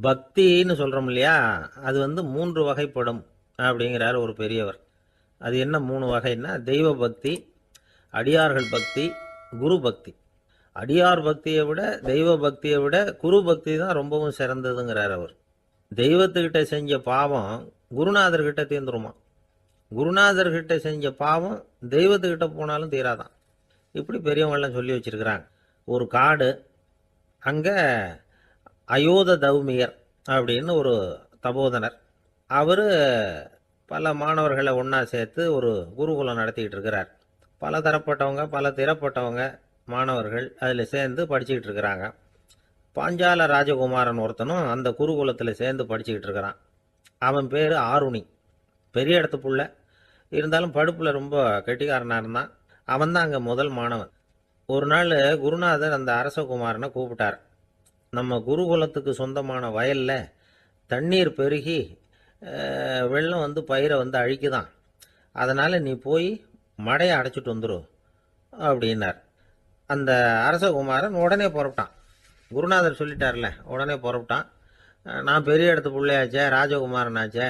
பக்தின்னு சொல்கிறோம் இல்லையா, அது வந்து 3 வகைப்படும் அப்படிங்கிறார் ஒரு பெரியவர். அது என்ன 3 வகைன்னா, தெய்வ பக்தி, அடியார்கள் பக்தி, குரு பக்தி. அடியார் பக்தியை விட, தெய்வ பக்தியை விட குரு பக்தி தான் ரொம்பவும் சிறந்ததுங்கிறார் அவர். தெய்வத்துக்கிட்ட செஞ்ச பாவம் குருநாதர்கிட்ட தீர்ந்துருமா, குருநாதர்கிட்ட செஞ்ச பாவம் தெய்வத்துக்கிட்ட போனாலும் தீராதான். இப்படி பெரியவங்களாம் சொல்லி வச்சிருக்கிறாங்க. ஒரு காடு, அங்கே அயோத தௌமியர் அப்படின்னு ஒரு தபோதனர். அவர் பல மாணவர்களை ஒன்றா சேர்த்து ஒரு குருகுலம் நடத்திக்கிட்டு இருக்கிறார். பல தரப்பட்டவங்க, பல திறப்பட்டவங்க மாணவர்கள் அதில் சேர்ந்து படிச்சுக்கிட்டு இருக்கிறாங்க. பாஞ்சால ராஜகுமாரன் ஒருத்தனும் அந்த குருகுலத்தில் சேர்ந்து படிச்சுக்கிட்டு இருக்கிறான். அவன் பேர் ஆருணி. பெரிய இடத்து புள்ள, இருந்தாலும் படுப்பில் ரொம்ப கெட்டிக்காரனாக இருந்தான். அவன் தான் அங்கே முதல் மாணவன். ஒரு நாள் குருநாதர் அந்த அரசகுமாரனை கூப்பிட்டார். நம்ம குருகுலத்துக்கு சொந்தமான வயலில் தண்ணீர் பெருகி வெள்ளம் வந்து பயிரை வந்து அழிக்குதான், அதனால் நீ போய் மடையை அடைச்சிட்டு வந்துரு அப்படின்னார். அந்த அரசகுமாரன் உடனே புறப்பட்டான். குருநாதர் சொல்லிட்டார்ல, உடனே புறப்பட்டான். நான் பெரிய இடத்து பிள்ளையாச்சே, ராஜகுமாரனாச்சே,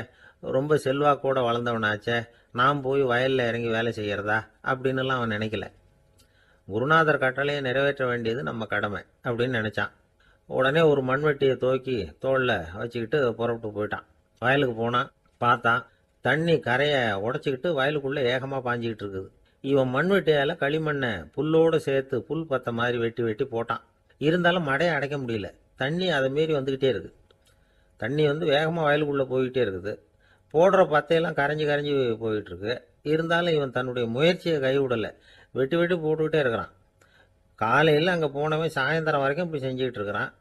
ரொம்ப செல்வாக்கூட வளர்ந்தவனாச்சே, நான் போய் வயலில் இறங்கி வேலை செய்கிறதா அப்படின்னுலாம் அவன் நினைக்கல. குருநாதர் கட்டளையை நிறைவேற்ற வேண்டியது நம்ம கடமை அப்படின்னு நினச்சான். உடனே ஒரு மண்வெட்டியை தூக்கி தோளில் வச்சுக்கிட்டு புறப்பட்டு போயிட்டான். வயலுக்கு போனான். பார்த்தான், தண்ணி கரையை உடச்சிக்கிட்டு வயலுக்குள்ளே ஏகமாக பாஞ்சிக்கிட்டு இருக்குது. இவன் மண்வெட்டியால் களிமண்ணை புல்லோடு சேர்த்து புல் பத்த மாதிரி வெட்டி வெட்டி போட்டான். இருந்தாலும் மடையை அடைக்க முடியல. தண்ணி அதை மீறி வந்துக்கிட்டே இருக்குது. தண்ணி வந்து வேகமாக வயலுக்குள்ளே போய்கிட்டே இருக்குது. போடுற பத்தையெல்லாம் கரைஞ்சி கரைஞ்சி போயிட்டுருக்கு. இருந்தாலும் இவன் தன்னுடைய முயற்சியை கைவிடலை. வெட்டி வெட்டி போட்டுக்கிட்டே இருக்கிறான். காலையில் அங்கே போனவன் சாயந்தரம் வரைக்கும் இப்படி செஞ்சுக்கிட்டு இருக்கிறான்.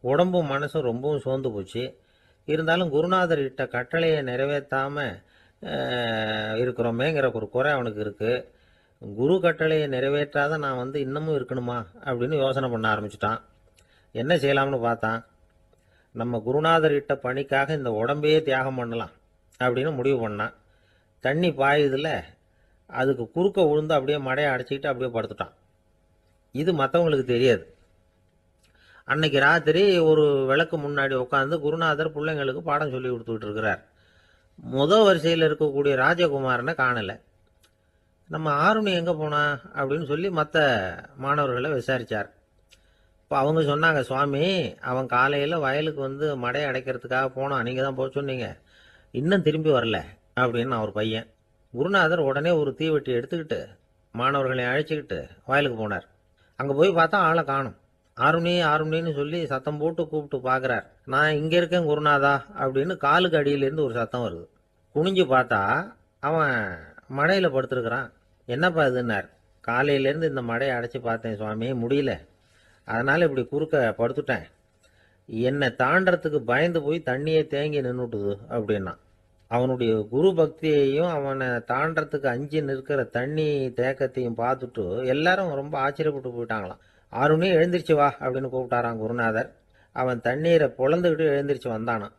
உடம்பும் மனசும் ரொம்பவும் சோர்ந்து போச்சு. இருந்தாலும் குருநாதர் இட்ட கட்டளையை நிறைவேற்றாமல் இருக்கிறோமேங்கிற ஒரு குறை அவனுக்கு இருக்குது. குரு கட்டளையை நிறைவேற்றாத நான் வந்து இன்னமும் இருக்கணுமா அப்படின்னு யோசனை பண்ண ஆரம்பிச்சிட்டான். என்ன செய்யலாம்னு பார்த்தான். நம்ம குருநாதர் இட்ட பணிக்காக இந்த உடம்பையே தியாகம் பண்ணலாம் அப்படின்னு முடிவு பண்ணான். தண்ணி பாயுதில்ல, அதுக்கு குறுக்க விழுந்து அப்படியே மடையை அடைச்சிக்கிட்டு அப்படியே படுத்துட்டான். இது மற்றவங்களுக்கு தெரியாது. அன்னைக்கு ராத்திரி ஒரு விளக்கு முன்னாடி உட்காந்து குருநாதர் பிள்ளைங்களுக்கு பாடம் சொல்லி கொடுத்துக்கிட்டு இருக்கிறார். வரிசையில் இருக்கக்கூடிய ராஜகுமாரனை காணலை. நம்ம ஆருணி எங்கே போனா அப்படின்னு சொல்லி மற்ற மாணவர்களை விசாரித்தார். இப்போ அவங்க சொன்னாங்க, சுவாமி, அவன் காலையில் வயலுக்கு வந்து மடையை அடைக்கிறதுக்காக போனான், நீங்கள் தான் போக சொன்னீங்க, இன்னும் திரும்பி வரல அப்படின்னு அவர் பையன். குருநாதர் உடனே ஒரு தீவெட்டி எடுத்துக்கிட்டு மாணவர்களை அழைச்சிக்கிட்டு வயலுக்கு போனார். அங்கே போய் பார்த்தா ஆளை காணும். ஆருணி ஆருணின்னு சொல்லி சத்தம் போட்டு கூப்பிட்டு பார்க்குறார். நான் இங்கே இருக்கேன் குருநாதா அப்படின்னு காலுக்கு அடியிலேருந்து ஒரு சத்தம் வருது. குனிஞ்சு பார்த்தா அவன் மடையில் படுத்துருக்கிறான். என்னப்பா இதுன்னார். காலையிலேருந்து இந்த மடையை அடைச்சி பார்த்தேன் சுவாமி, முடியல, அதனால் இப்படி குறுக்க படுத்துட்டேன். என்னை தாண்டறதுக்கு பயந்து போய் தண்ணியை தேங்கி நின்றுட்டுது அப்படின்னா. அவனுடைய குரு பக்தியையும் அவனை தாண்டறதுக்கு அஞ்சு நிற்கிற தண்ணி தேக்கத்தையும் பார்த்துட்டு எல்லாரும் ரொம்ப ஆச்சரியப்பட்டு போயிட்டாங்களாம். ஆருணி எழுந்திரிச்சு வா அப்படின்னு கூப்பிட்டாரான் குருநாதர். அவன் தண்ணீரை பொழந்துக்கிட்டு எழுந்திரிச்சு வந்தானான்.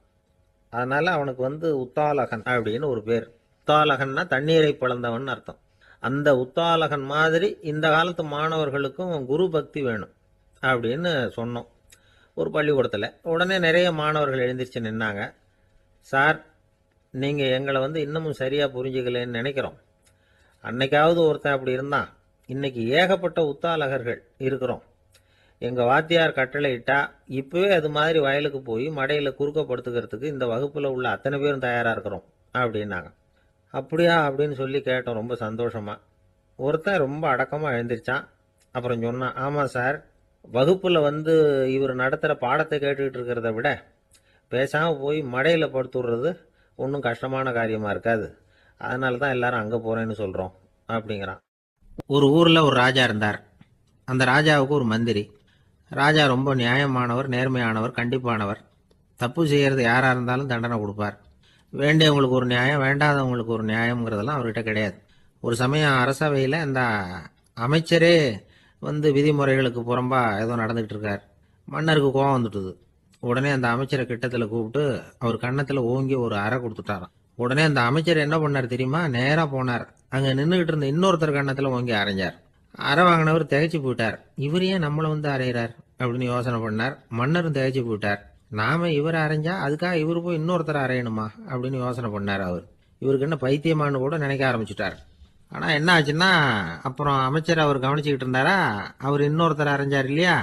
அதனால அவனுக்கு வந்து உத்தாலகன் அப்படின்னு ஒரு பேர். உத்தாலகன்னா தண்ணீரை பிளந்தவன் அர்த்தம். அந்த உத்தாலகன் மாதிரி இந்த காலத்து மாணவர்களுக்கும் குரு பக்தி வேணும் அப்படின்னு சொன்னோம் ஒரு பள்ளிக்கூடத்தில். உடனே நிறைய மாணவர்கள் எழுந்திரிச்சு நின்னாங்க. சார், நீங்கள் எங்களை வந்து இன்னமும் சரியாக புரிஞ்சுக்கலன்னு நினைக்கிறோம். அன்னைக்காவது ஒருத்தன் அப்படி இருந்தான், இன்னைக்கு ஏகப்பட்ட உத்தாலகர்கள் இருக்கிறோம். எங்கள் வாத்தியார் கட்டளை இட்டா இப்போவே அது மாதிரி வயலுக்கு போய் மடையில் குறுக்கப்படுத்துக்கிறதுக்கு இந்த வகுப்பில் உள்ள அத்தனை பேரும் தயாராக இருக்கிறோம் அப்படின்னாங்க. அப்படியா அப்படின்னு சொல்லி கேட்டோம் ரொம்ப சந்தோஷமாக. ஒருத்தன் ரொம்ப அடக்கமாக எழுந்திரிச்சான். அப்புறம் சொன்னான், ஆமாம் சார், வகுப்பில் வந்து இவர் நடத்துகிற பாடத்தை கேட்டுக்கிட்டு இருக்கிறத விட பேசாமல் போய் மடையில் படுத்துடுறது ஒன்றும் கஷ்டமான காரியமாக இருக்காது, அதனால தான் எல்லாரும் அங்கே போகிறேன்னு சொல்கிறோம் அப்படிங்கிறான். ஒரு ஊரில் ஒரு ராஜா இருந்தார். அந்த ராஜாவுக்கு ஒரு மந்திரி. ராஜா ரொம்ப நியாயமானவர், நேர்மையானவர், கண்டிப்பானவர். தப்பு செய்கிறது யாராக இருந்தாலும் தண்டனை கொடுப்பார். வேண்டியவங்களுக்கு ஒரு நியாயம், வேண்டாதவங்களுக்கு ஒரு நியாயங்கிறதெல்லாம் அவர்கிட்ட கிடையாது. ஒரு சமயம் அரசவையில் அந்த அமைச்சரே வந்து விதிமுறைகளுக்கு புறம்பா ஏதோ நடந்துகிட்டு இருக்கார். மன்னருக்கு கோபம் வந்துட்டுது. உடனே அந்த அமைச்சரை கிட்டத்தில் கூப்பிட்டு அவர் கன்னத்தில் ஓங்கி ஒரு அறை கொடுத்துட்டாராம். உடனே அந்த அமைச்சர் என்ன பண்ணார் தெரியுமா, நேராக போனார். அங்கே நின்றுகிட்டு இருந்த இன்னொருத்தர் கன்னத்தில் ஓங்கி அரைஞ்சார். அரை வாங்கினவர் திகைச்சு போயிட்டார். இவர் ஏன் நம்மளை வந்து அரைகிறார் அப்படின்னு யோசனை பண்ணார். மன்னரும் திகைச்சு போயிட்டார். நாம இவரை அரைஞ்சா அதுக்காக இவரு போய் இன்னொருத்தரை அரையணுமா அப்படின்னு யோசனை பண்ணார் அவர். இவருக்கு என்ன பைத்தியமானு கூட நினைக்க ஆரம்பிச்சுட்டார். ஆனா என்ன ஆச்சுன்னா, அப்புறம் அமைச்சர் அவர் கவனிச்சுக்கிட்டு இருந்தாரா, அவர் இன்னொருத்தர் அரைஞ்சார் இல்லையா,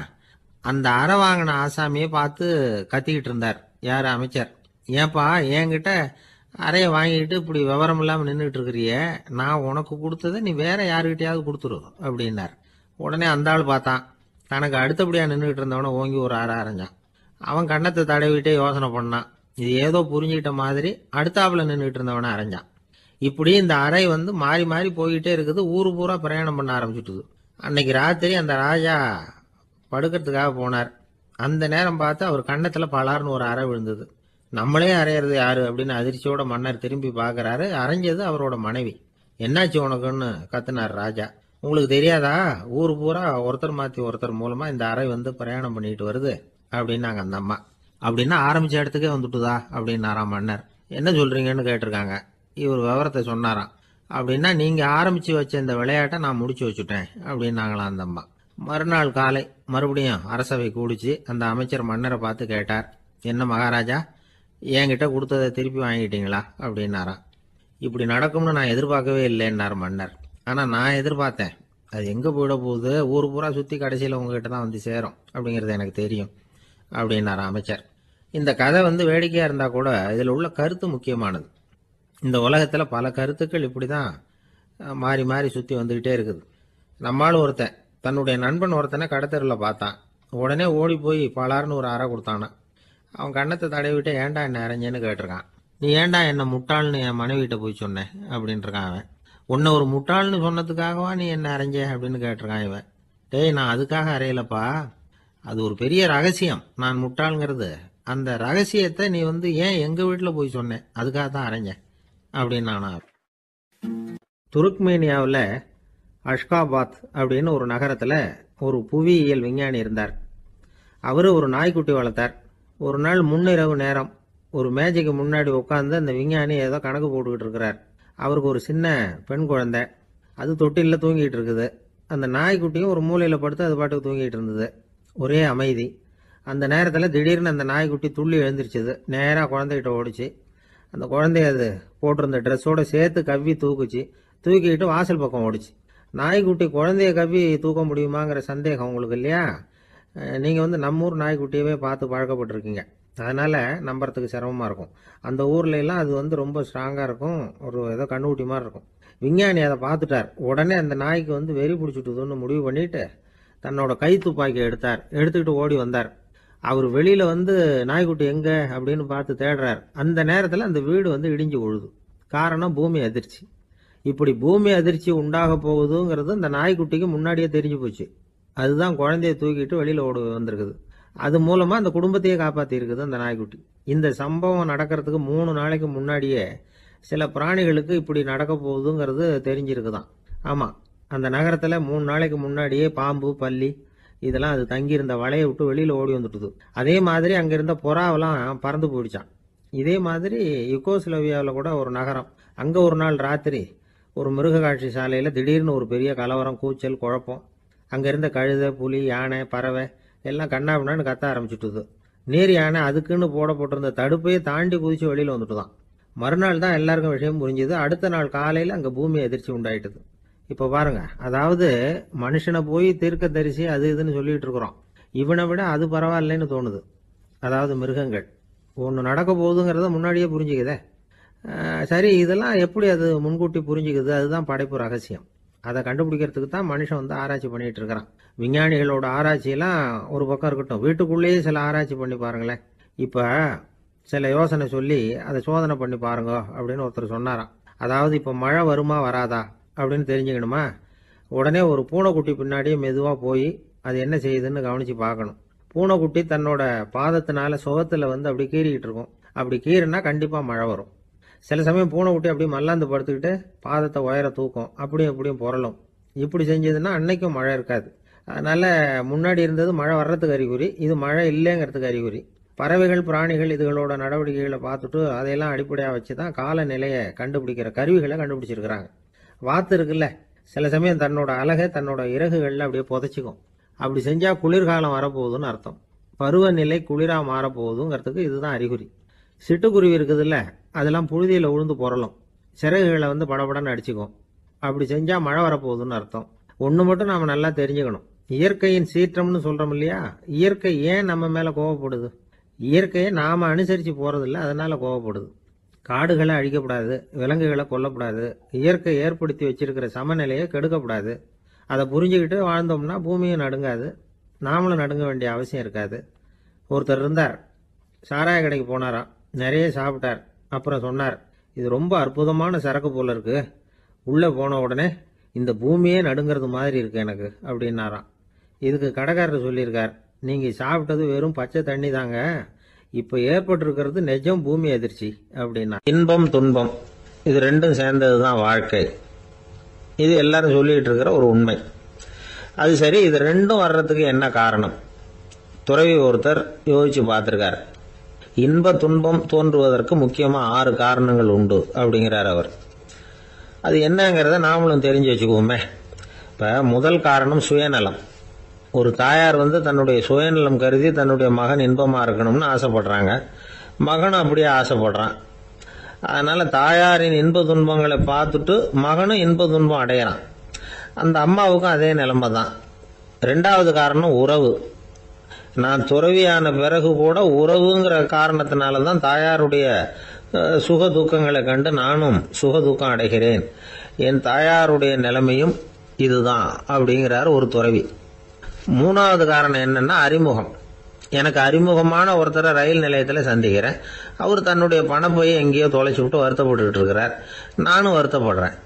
அந்த அறை வாங்கின ஆசாமியை பார்த்து கத்திக்கிட்டு இருந்தார் யார் அமைச்சர். ஏன்பா என்கிட்ட அறைய வாங்கிட்டு இப்படி விவரம் இல்லாமல் நின்றுட்டு இருக்கிறிய, நான் உனக்கு கொடுத்ததை நீ வேற யாருக்கிட்டையாவது கொடுத்துரு அப்படின்னார். உடனே அந்த ஆள் பார்த்தான், தனக்கு அடுத்தபடியா நின்றுட்டு இருந்தவன ஓங்கி ஒரு அறை அரைஞ்சான். அவன் கண்ணத்தை தடவிட்டே யோசனை பண்ணான். இது ஏதோ புரிஞ்சுக்கிட்ட மாதிரி அடுத்தாப்புல நின்றுட்டு இருந்தவன அரைஞ்சான். இப்படி இந்த அறை மாறி மாறி போய்கிட்டே இருக்குது. ஊரு பூரா பிரயாணம் பண்ண ஆரம்பிச்சுட்டுது. அன்னைக்கு ராத்திரி அந்த ராஜா படுக்கிறதுக்காக போனார். அந்த நேரம் பார்த்து அவர் கண்ணத்துல பலார்னு ஒரு அறை விழுந்தது. நம்மளே அரையிறது யாரு அப்படின்னு அதிர்ச்சியோட மன்னர் திரும்பி பார்க்கறாரு. அரைஞ்சது அவரோட மனைவி. என்னாச்சு உனக்குன்னு கத்துனார் ராஜா. உங்களுக்கு தெரியாதா, ஊர் பூரா ஒருத்தர் மாத்தி ஒருத்தர் மூலமா இந்த அறை பிரயாணம் பண்ணிட்டு வருது அப்படின்னாங்க அந்த அம்மா. அப்படின்னா ஆரம்பிச்ச இடத்துக்கே வந்துட்டுதா அப்படின்னாராம் மன்னர். என்ன சொல்றீங்கன்னு கேட்டிருக்காங்க. இவர் விவரத்தை சொன்னாராம். அப்படின்னா நீங்க ஆரம்பிச்சு வச்ச இந்த விளையாட்டை நான் முடிச்சு வச்சுட்டேன் அப்படின்னாங்களாம் அந்த அம்மா. மறுநாள் காலை மறுபடியும் அரசவை கூடிச்சு அந்த அமைச்சர் மன்னரை பார்த்து கேட்டார், என்ன மகாராஜா, என்கிட்ட கொடுத்ததை திருப்பி வாங்கிட்டீங்களா அப்படின்னாராம். இப்படி நடக்கும்னு நான் எதிர்பார்க்கவே இல்லைன்னார் மன்னர். ஆனா நான் எதிர்பார்த்தேன். அது எங்க போயிட போகுது, ஊர் பூரா சுத்தி கடைசியில் உங்ககிட்ட தான் வந்து சேரும் அப்படிங்கிறது எனக்கு தெரியும் அப்படின்னாராம் அமைச்சர். இந்த கதை வேடிக்கையா இருந்தா கூட இதில் உள்ள கருத்து முக்கியமானது. இந்த உலகத்துல பல கருத்துக்கள் இப்படிதான் மாறி மாறி சுத்தி வந்துகிட்டே இருக்குது. நம்மளும் ஒருத்தன் தன்னுடைய நண்பன் ஒருத்தனை கடத்தெருவில் பார்த்தான். உடனே ஓடி போய் பலார்னு ஒரு அறை கொடுத்தானா. அவன் கண்ணத்தை தடவிட்டு ஏன்டா என்ன அரைஞ்சேன்னு கேட்டிருக்கான். நீ ஏன்டா என்ன முட்டாள்னு என் மனைவிட்ட போய் சொன்னேன் அப்படின்ட்டு இருக்கான் அவன். உன்னை ஒரு முட்டாள்னு சொன்னதுக்காகவா நீ என்ன அரைஞ்ச அப்படின்னு கேட்டிருக்கான் இவன். டேய், நான் அதுக்காக அறையலப்பா, அது ஒரு பெரிய ரகசியம். நான் முட்டாளுங்கிறது அந்த ரகசியத்தை நீ ஏன் எங்க வீட்டில் போய் சொன்னேன், அதுக்காக தான் அரைஞ்சேன் அப்படின்னு நானா. துருக்மேனியாவில் அஷ்காபாத் அப்படின்னு ஒரு நகரத்தில் ஒரு புவியியல் விஞ்ஞானி இருந்தார். அவரு ஒரு நாய்க்குட்டி வளர்த்தார். ஒரு நாள் முன்னிரவு நேரம் ஒரு மேஜைக்கு முன்னாடி உட்காந்து அந்த விஞ்ஞானி ஏதோ கணக்கு போட்டுக்கிட்டு இருக்கிறார். அவருக்கு ஒரு சின்ன பெண் குழந்தை, அது தொட்டிலில் தூங்கிட்டு இருக்குது. அந்த நாய்க்குட்டியும் ஒரு மூலையில் படுத்து அது பாட்டுக்கு தூங்கிட்டு இருந்தது. ஒரே அமைதி. அந்த நேரத்தில் திடீர்னு அந்த நாய்க்குட்டி துள்ளி எழுந்திருச்சுது. நேராக குழந்தைகிட்ட ஓடிச்சு. அந்த குழந்தைய அது போட்டிருந்த ட்ரெஸ்ஸோட சேர்த்து கவ்வி தூக்குச்சு. தூக்கிக்கிட்டு வாசல் பக்கம் ஓடிச்சு. நாய்க்குட்டி குழந்தைய கவ்வி தூக்க முடியுமாங்கிற சந்தேகம் உங்களுக்கு இல்லையா? நீங்கள் நம்ம ஊர் நாய்க்குட்டியவே பார்த்து பழக்கப்பட்டிருக்கீங்க. அதனால் நம்புறதுக்கு சிரமமாக இருக்கும். அந்த ஊர்ல எல்லாம் அது ரொம்ப ஸ்ட்ராங்காக இருக்கும். ஒரு ஏதோ கண்ணுக்குட்டி மாதிரி இருக்கும். விஞ்ஞானி அதை பார்த்துட்டார். உடனே அந்த நாய்க்கு வெறி பிடிச்சிட்டுதுன்னு முடிவு பண்ணிட்டு தன்னோட கை துப்பாக்கி எடுத்துக்கிட்டு ஓடி வந்தார். அவர் வெளியில நாய்க்குட்டி எங்க அப்படின்னு பார்த்து தேடுறார். அந்த நேரத்தில் அந்த வீடு இடிஞ்சு விழுது. காரணம் பூமி அதிர்ச்சி. இப்படி பூமி அதிர்ச்சி உண்டாக போகுதுங்கிறது அந்த நாய்க்குட்டிக்கு முன்னாடியே தெரிஞ்சு போச்சு. அதுதான் குழந்தைய தூக்கிட்டு வெளியில ஓடி வந்திருக்குது. அது மூலமா அந்த குடும்பத்தையே காப்பாத்தி இருக்குது அந்த நாய்க்குட்டி. இந்த சம்பவம் நடக்கிறதுக்கு 3 நாளைக்கு முன்னாடியே சில பிராணிகளுக்கு இப்படி நடக்க போகுதுங்கிறது தெரிஞ்சிருக்குதான். ஆமா, அந்த நகரத்துல 3 நாளைக்கு முன்னாடியே பாம்பு, பல்லி இதெல்லாம் அது தங்கியிருந்த வலையை விட்டு வெளியில ஓடி வந்துட்டுது. அதே மாதிரி அங்க இருந்த புறாவெல்லாம் பறந்து போயிடுச்சான். இதே மாதிரி யுகோஸ்லோவியாவில் கூட ஒரு நகரம், அங்க ஒரு நாள் ராத்திரி ஒரு மிருக காட்சி சாலையில திடீர்னு ஒரு பெரிய கலவரம், கூச்சல், குழப்பம். அங்க இருந்த கழுதை, புலி, யானை, பறவை எல்லாம் கண்ணாபின்னான்னு கத்த ஆரம்பிச்சுட்டுது. நீர் யானை அதுக்குன்னு போட்டிருந்த தடுப்பையே தாண்டி குதிச்சு வெளியில வந்துட்டுதான். மறுநாள் தான் எல்லாருக்கும் விஷயம் புரிஞ்சுது. அடுத்த நாள் காலையில அங்க பூமி அதிர்ச்சி உண்டாயிட்டுது. இப்ப பாருங்க, அதாவது மனுஷனை போய் தீர்க்க தரிசி அது இதுன்னு சொல்லிட்டு இருக்கிறோம். இவனை விட அது பரவாயில்லைன்னு தோணுது. அதாவது மிருகங்கள் ஒன்று நடக்க போகுதுங்கிறத முன்னாடியே புரிஞ்சுக்குதே. சரி, இதெல்லாம் எப்படி அது முன்கூட்டி புரிஞ்சுக்குது? அதுதான் படைப்பு ரகசியம். அதை கண்டுபிடிக்கிறதுக்கு தான் மனுஷன் ஆராய்ச்சி பண்ணிட்டு இருக்கிறான். விஞ்ஞானிகளோட ஆராய்ச்சியெல்லாம் ஒரு பக்கம் இருக்கட்டும், வீட்டுக்குள்ளேயே சில ஆராய்ச்சி பண்ணி பாருங்களேன். இப்ப சில யோசனை சொல்லி அதை சோதனை பண்ணி பாருங்க அப்படின்னு ஒருத்தர் சொன்னாராம். அதாவது இப்ப மழை வருமா வராதா அப்படின்னு தெரிஞ்சுக்கணுமா, உடனே ஒரு பூனைக்குட்டி பின்னாடியே மெதுவா போய் அது என்ன செய்யுதுன்னு கவனிச்சு பார்க்கணும். பூனைக்குட்டி தன்னோட பாதத்தினால சுகத்துல அப்படி கீறிக்கிட்டு இருக்கும். அப்படி கீறினா கண்டிப்பா மழை வரும். சில சமயம் பூனைக்குட்டி அப்படி மல்லாந்து படுத்துக்கிட்டு பாதத்தை உயர தூக்கும், அப்படியும் அப்படியும் புரளும். இப்படி செஞ்சதுன்னா அன்னைக்கும் மழை இருக்காது. அதனால முன்னாடி இருந்தது மழை வர்றதுக்கு அறிகுறி, இது மழை இல்லைங்கிறதுக்கு அறிகுறி. பறவைகள், பிராணிகள் இதுகளோட நடவடிக்கைகளை பார்த்துட்டு அதையெல்லாம் அடிப்படையாக வச்சு தான் காலநிலையை கண்டுபிடிக்கிற கருவிகளை கண்டுபிடிச்சிருக்கிறாங்க. வாத்து இருக்குல்ல, சில சமயம் தன்னோட அழகை தன்னோட இறகுகளில் அப்படியே புதைச்சிக்கும். அப்படி செஞ்சா குளிர்காலம் வரப்போகுதுன்னு அர்த்தம். பருவநிலை குளிரா மாறப்போகுதுங்கிறதுக்கு இதுதான் அறிகுறி. சிட்டுக்குருவி இருக்குதுல்ல, அதெல்லாம் புழுதியில் உழுந்து புரளும், சிறகுகளை படபடன்னு அடிச்சுக்கும். அப்படி செஞ்சா மழை வரப்போகுதுன்னு அர்த்தம். ஒன்று மட்டும் நாம நல்லா தெரிஞ்சுக்கணும், இயற்கையின் சீற்றம்னு சொல்றோம் இல்லையா, இயற்கை ஏன் நம்ம மேல கோவப்படுது? இயற்கையை நாம அனுசரித்து போறதில்ல, அதனால கோவப்படுது. காடுகளை அழிக்கப்படாது, விலங்குகளை கொல்லக்கூடாது, இயற்கை ஏற்படுத்தி வச்சிருக்கிற சமநிலையை கெடுக்கக்கூடாது. அதை புரிஞ்சுக்கிட்டு வாழ்ந்தோம்னா பூமியும் நடுங்காது, நாமளும் நடுங்க வேண்டிய அவசியம் இருக்காது. ஒருத்தர் இருந்தார், சாராய கடைக்கு போனாராம், நிறைய சாப்பிட்டார். அப்புறம் சொன்னார், இது ரொம்ப அற்புதமான சரக்கு போல இருக்கு, உள்ளே போன உடனே இந்த பூமியே நடுங்கிறது மாதிரி இருக்கு எனக்கு அப்படின்னாராம். இதுக்கு கடைக்காரர் சொல்லியிருக்கார், நீங்கள் சாப்பிட்டது வெறும் பச்சை தண்ணி தாங்க, இப்போ ஏற்பட்டிருக்கிறது நிஜம் பூமி அதிர்ச்சி அப்படின்னா. இன்பம் துன்பம் இது ரெண்டும் சேர்ந்தது தான் வாழ்க்கை. இது எல்லாரும் சொல்லிட்டு இருக்கிற ஒரு உண்மை. அது சரி, இது ரெண்டும் வர்றதுக்கு என்ன காரணம்? துறவி ஒருத்தர் யோசிச்சு பார்த்திருக்கார். இன்ப துன்பம் தோன்றுவதற்கு முக்கியமாக 6 காரணங்கள் உண்டு அப்படிங்கிறார் அவர். அது என்னங்கிறத நாமளும் தெரிஞ்சு வச்சுக்குவோமே. இப்போ முதல் காரணம் சுயநலம். ஒரு தாயார் தன்னுடைய சுயநலம் கருதி தன்னுடைய மகன் இன்பமாக இருக்கணும்னு ஆசைப்படுறாங்க. மகனும் அப்படியே ஆசைப்படுறான். அதனால தாயாரின் இன்ப துன்பங்களை பார்த்துட்டு மகனும் இன்ப துன்பம் அடையிறான். அந்த அம்மாவுக்கும் அதே நிலைமை தான். 2வது காரணம் உறவு. நான் துறவியான பிறகு கூட உறவுங்கிற காரணத்தினால தான் தாயாருடைய சுக துக்கங்களை கண்டு நானும் சுக துக்கம் அடைகிறேன், என் தாயாருடைய நிலைமையும் இதுதான் அப்படிங்கிறார் ஒரு துறவி. 3வது காரணம் என்னன்னா அறிமுகம். எனக்கு அறிமுகமான ஒருத்தரை ரயில் நிலையத்தில் சந்திக்கிறேன். அவர் தன்னுடைய பணப்பையை எங்கேயோ தொலைச்சி விட்டு வருத்தப்பட்டு இருக்கிறார். நானும் வருத்தப்படுறேன்.